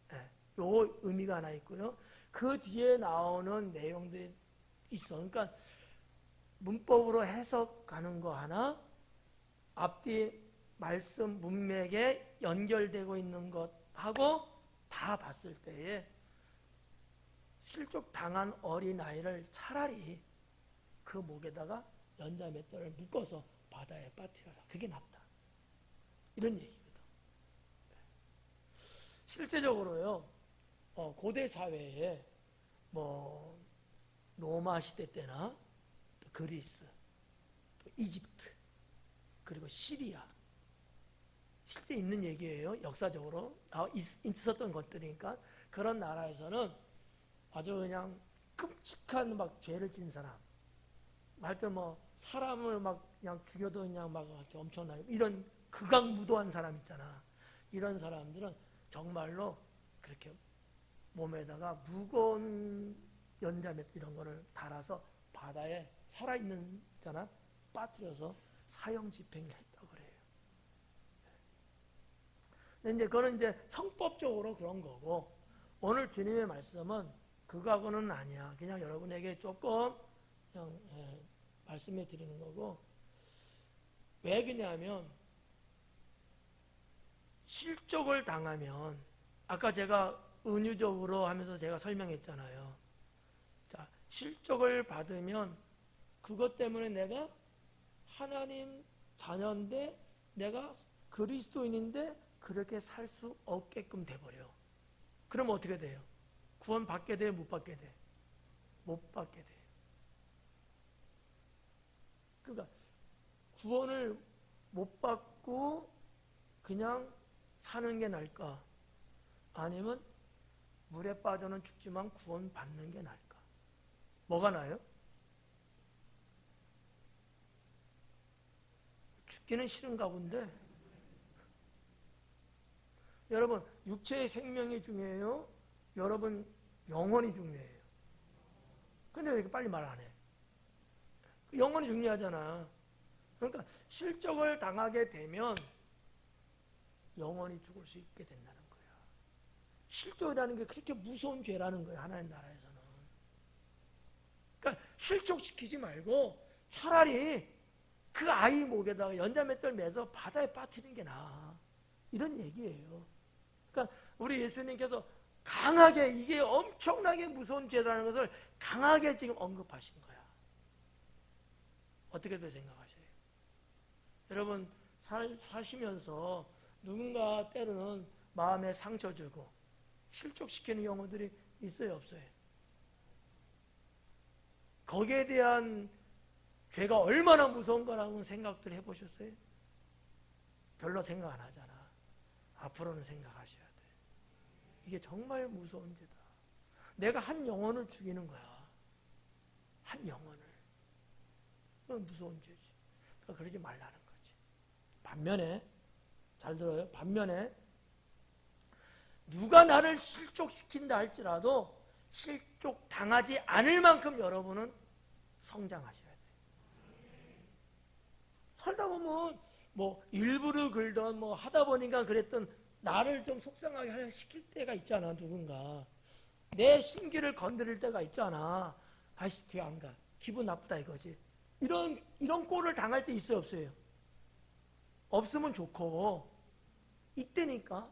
A: 네, 요 의미가 하나 있고요. 그 뒤에 나오는 내용들이 있어. 그러니까 문법으로 해석하는 거 하나, 앞뒤 말씀 문맥에 연결되고 있는 것하고 다 봤을 때에 실족당한 어린아이를 차라리 그 목에다가 연자맷돌을 묶어서 바다에 빠뜨려라. 그게 낫다. 이런 얘기거든. 실제적으로요, 고대 사회에 뭐 로마 시대 때나 또 그리스, 또 이집트, 그리고 시리아, 실제 있는 얘기예요. 역사적으로 있었던 것들이니까. 그런 나라에서는 아주 그냥 끔찍한 막 죄를 진 사람, 하여튼 뭐 사람을 막 그냥 죽여도 그냥 막 엄청나게 이런 극악무도한 사람 있잖아. 이런 사람들은 정말로 그렇게 몸에다가 무거운 연자맷 이런 거를 달아서 바다에 살아있는 자나 빠뜨려서 사형 집행을 했다고 그래요. 근데 이제 그거는 이제 형법적으로 그런 거고, 오늘 주님의 말씀은 그거하고는 아니야. 그냥 여러분에게 조금 그냥 말씀해 드리는 거고, 왜 그러냐면 실족을 당하면, 아까 제가 은유적으로 하면서 제가 설명했잖아요. 자, 실족을 받으면 그것 때문에 내가 하나님 자녀인데, 내가 그리스도인인데 그렇게 살 수 없게끔 돼버려. 그럼 어떻게 돼요? 구원 받게 돼요? 못 받게 돼? 못 받게 돼요. 그러니까 구원을 못 받고 그냥 사는 게 나을까? 아니면 물에 빠져는 죽지만 구원 받는 게 나을까? 뭐가 나아요? 죽기는 싫은가 본데, 여러분 육체의 생명이 중요해요? 여러분 영혼이 중요해요? 근데 왜 이렇게 빨리 말 안 해? 영혼이 중요하잖아. 그러니까 실족을 당하게 되면 영혼이 죽을 수 있게 된다는 거야. 실족이라는 게 그렇게 무서운 죄라는 거야, 하나님 나라에서는. 그러니까 실족시키지 말고 차라리 그 아이 목에다가 연자맷돌 매서 바다에 빠뜨리는 게 나아. 이런 얘기예요. 그러니까 우리 예수님께서 강하게, 이게 엄청나게 무서운 죄라는 것을 강하게 지금 언급하신 거야. 어떻게들 생각하세요? 여러분 사시면서 누군가 때로는 마음에 상처 주고 실족시키는 경우들이 있어요, 없어요? 거기에 대한 죄가 얼마나 무서운 거라고 생각들 해보셨어요? 별로 생각 안 하잖아. 앞으로는 생각하셔야 돼. 이게 정말 무서운 죄다. 내가 한 영혼을 죽이는 거야. 한 영혼을. 그건 무서운 죄지. 그러니까 그러지 말라는 거지. 반면에, 잘 들어요. 반면에 누가 나를 실족시킨다 할지라도 실족 당하지 않을 만큼 여러분은 성장하셔야 돼요. 살다 보면 뭐 일부러 그러던 뭐 하다 보니까 그랬던 나를 좀 속상하게 시킬 때가 있잖아. 누군가 내 심기를 건드릴 때가 있잖아. 아이씨 귀 안 가. 기분 나쁘다 이거지. 이런 꼴을 당할 때 있어요, 없어요? 없으면 좋고 이때니까.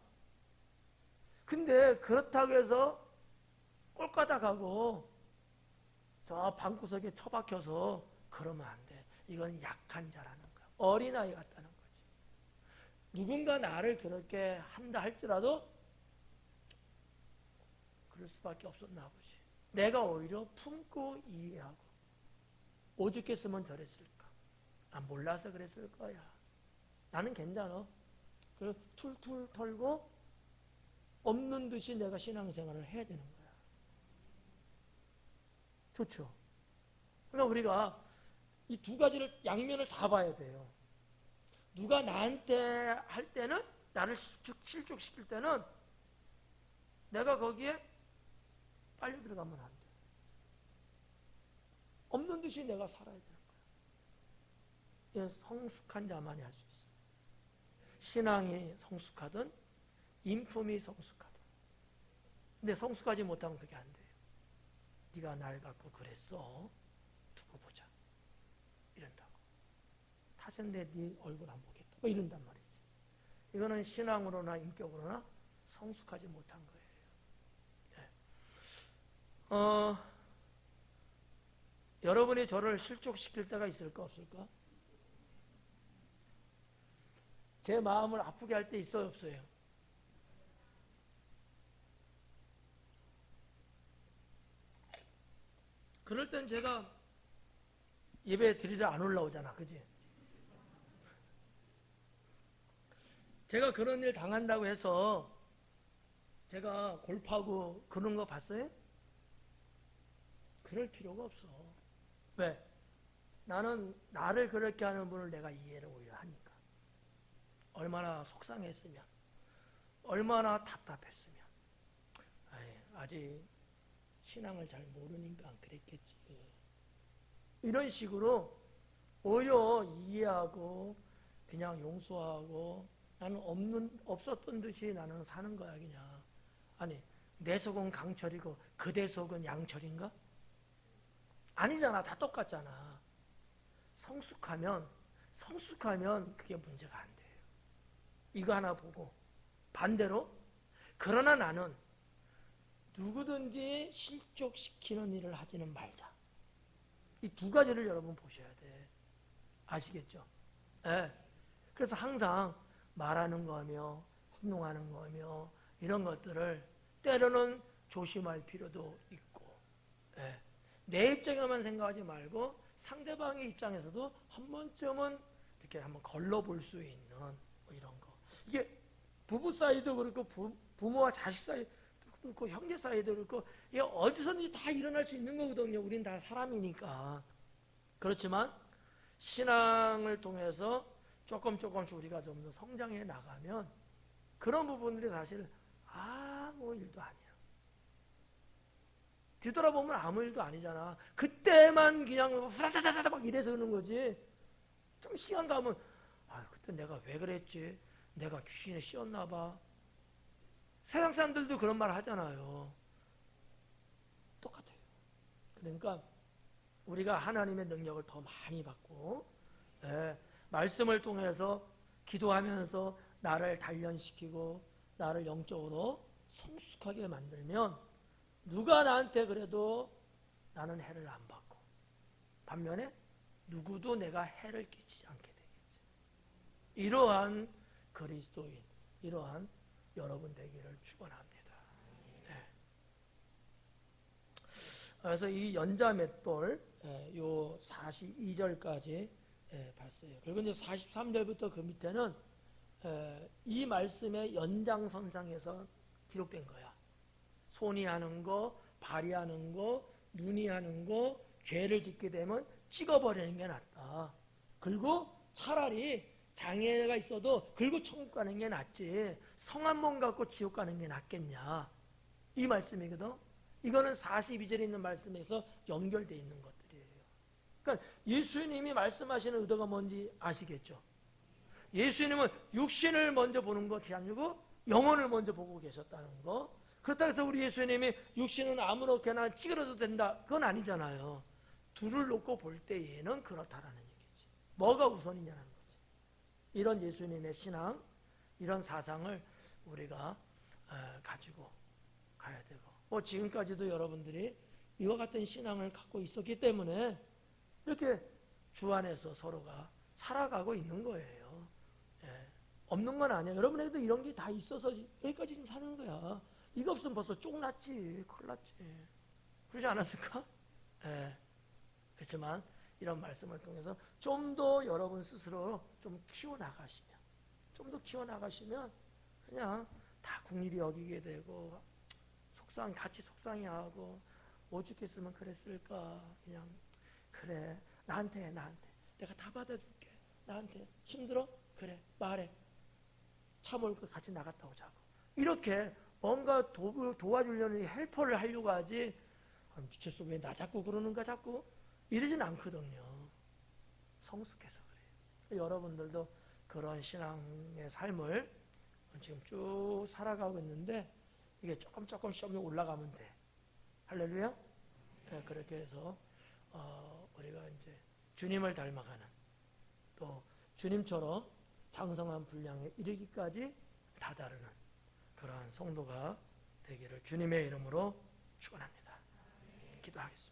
A: 근데 그렇다고 해서 꼴까닥하고 저 방구석에 처박혀서 그러면 안 돼. 이건 약한 자라는 거야. 어린아이 같다는 거지. 누군가 나를 그렇게 한다 할지라도 그럴 수밖에 없었나 보지. 내가 오히려 품고 이해하고 오죽했으면 저랬을까? 아, 몰라서 그랬을 거야. 나는 괜찮아. 그래서 툴툴 털고 없는 듯이 내가 신앙생활을 해야 되는 거야. 좋죠? 그러니까 우리가 이 두 가지를, 양면을 다 봐야 돼요. 누가 나한테 할 때는, 나를 실족시킬 때는 내가 거기에 빨려 들어가면 안 돼. 없는 듯이 내가 살아야 되는 거야. 이건 성숙한 자만이 할 수 있어요. 신앙이 성숙하든 인품이 성숙하든. 근데 성숙하지 못하면 그게 안 돼요. 네가 날 갖고 그랬어. 두고 보자. 이런다고. 다시는 네 얼굴 안 보겠다. 뭐 이런단 말이지. 이거는 신앙으로나 인격으로나 성숙하지 못한 거예요. 네. 여러분이 저를 실족시킬 때가 있을까 없을까? 제 마음을 아프게 할 때 있어요 없어요? 그럴 땐 제가 예배 드리러 안 올라오잖아. 그지? 제가 그런 일 당한다고 해서 제가 골프하고 그런 거 봤어요? 그럴 필요가 없어. 왜? 나는 나를 그렇게 하는 분을 내가 이해를 오히려 하니까. 얼마나 속상했으면, 얼마나 답답했으면. 아직 신앙을 잘 모르니까 그랬겠지. 이런 식으로 오히려 이해하고 그냥 용서하고 나는 없었던 듯이 나는 사는 거야 그냥. 아니 내 속은 강철이고 그대 속은 양철인가? 아니잖아. 다 똑같잖아. 성숙하면 그게 문제가 안 돼요. 이거 하나 보고 반대로 그러나 나는 누구든지 실족시키는 일을 하지는 말자. 이 두 가지를 여러분 보셔야 돼. 아시겠죠? 네. 그래서 항상 말하는 거며 행동하는 거며 이런 것들을 때로는 조심할 필요도 있고, 네. 내 입장에만 생각하지 말고 상대방의 입장에서도 한 번쯤은 이렇게 한번 걸러볼 수 있는 뭐 이런 거. 이게 부부 사이도 그렇고 부모와 자식 사이도 그렇고 형제 사이도 그렇고 이게 어디서든지 다 일어날 수 있는 거거든요. 우린 다 사람이니까. 그렇지만 신앙을 통해서 조금씩 우리가 좀 더 성장해 나가면 그런 부분들이 사실 아무 일도 아니야. 뒤돌아보면 아무 일도 아니잖아. 그때만 그냥 후다다다다 막 이래서 그러는 거지. 좀 시간 가면 그때 내가 왜 그랬지? 내가 귀신에 씌었나 봐. 세상 사람들도 그런 말 하잖아요. 똑같아요. 그러니까 우리가 하나님의 능력을 더 많이 받고 말씀을 통해서 기도하면서 나를 단련시키고 나를 영적으로 성숙하게 만들면 누가 나한테 그래도 나는 해를 안 받고 반면에 누구도 내가 해를 끼치지 않게 되겠지. 이러한 그리스도인, 이러한 여러분 되기를 축원합니다. 네. 그래서 이 연자맷돌 요 42절까지 봤어요. 그리고 이제 43절부터 그 밑에는 이 말씀의 연장선상에서 기록된 거야. 손이 하는 거, 발이 하는 거, 눈이 하는 거, 죄를 짓게 되면 찍어버리는 게 낫다. 그리고 차라리 장애가 있어도 긁고 천국 가는 게 낫지. 성 한 번 갖고 지옥 가는 게 낫겠냐. 이 말씀이거든. 이거는 42절에 있는 말씀에서 연결되어 있는 것들이에요. 그러니까 예수님이 말씀하시는 의도가 뭔지 아시겠죠? 예수님은 육신을 먼저 보는 것이 아니고 영혼을 먼저 보고 계셨다는 거. 그렇다고 해서 우리 예수님이 육신은 아무렇게나 찌그러도 된다. 그건 아니잖아요. 둘을 놓고 볼 때에는 그렇다라는 얘기지. 뭐가 우선이냐는 거지. 이런 예수님의 신앙, 이런 사상을 우리가 가지고 가야 되고, 지금까지도 여러분들이 이와 같은 신앙을 갖고 있었기 때문에 이렇게 주 안에서 서로가 살아가고 있는 거예요. 없는 건 아니야. 여러분에게도 이런 게 다 있어서 여기까지 지금 사는 거야. 이거 없으면 벌써 쫑났지. 큰일 났지. 그러지 않았을까? 그렇지만 이런 말씀을 통해서 좀 더 여러분 스스로 좀 키워나가시면, 좀 더 키워나가시면 그냥 다 국리를 여기게 되고, 같이 속상해하고, 오죽했으면 그랬을까. 그냥 그래, 나한테 내가 다 받아줄게. 나한테 힘들어? 그래, 말해. 차 몰고 같이 나갔다 오자고. 이렇게 뭔가 도와주려는 헬퍼를 하려고 하지, 미쳤어, 왜 나 자꾸 그러는가 자꾸? 이러진 않거든요. 성숙해서 그래요. 여러분들도 그런 신앙의 삶을 지금 쭉 살아가고 있는데 이게 조금씩 올라가면 돼. 할렐루야? 그렇게 해서 우리가 이제 주님을 닮아가는, 또 주님처럼 장성한 분량에 이르기까지 다다르는 그러한 성도가 되기를 주님의 이름으로 축원합니다. 기도하겠습니다.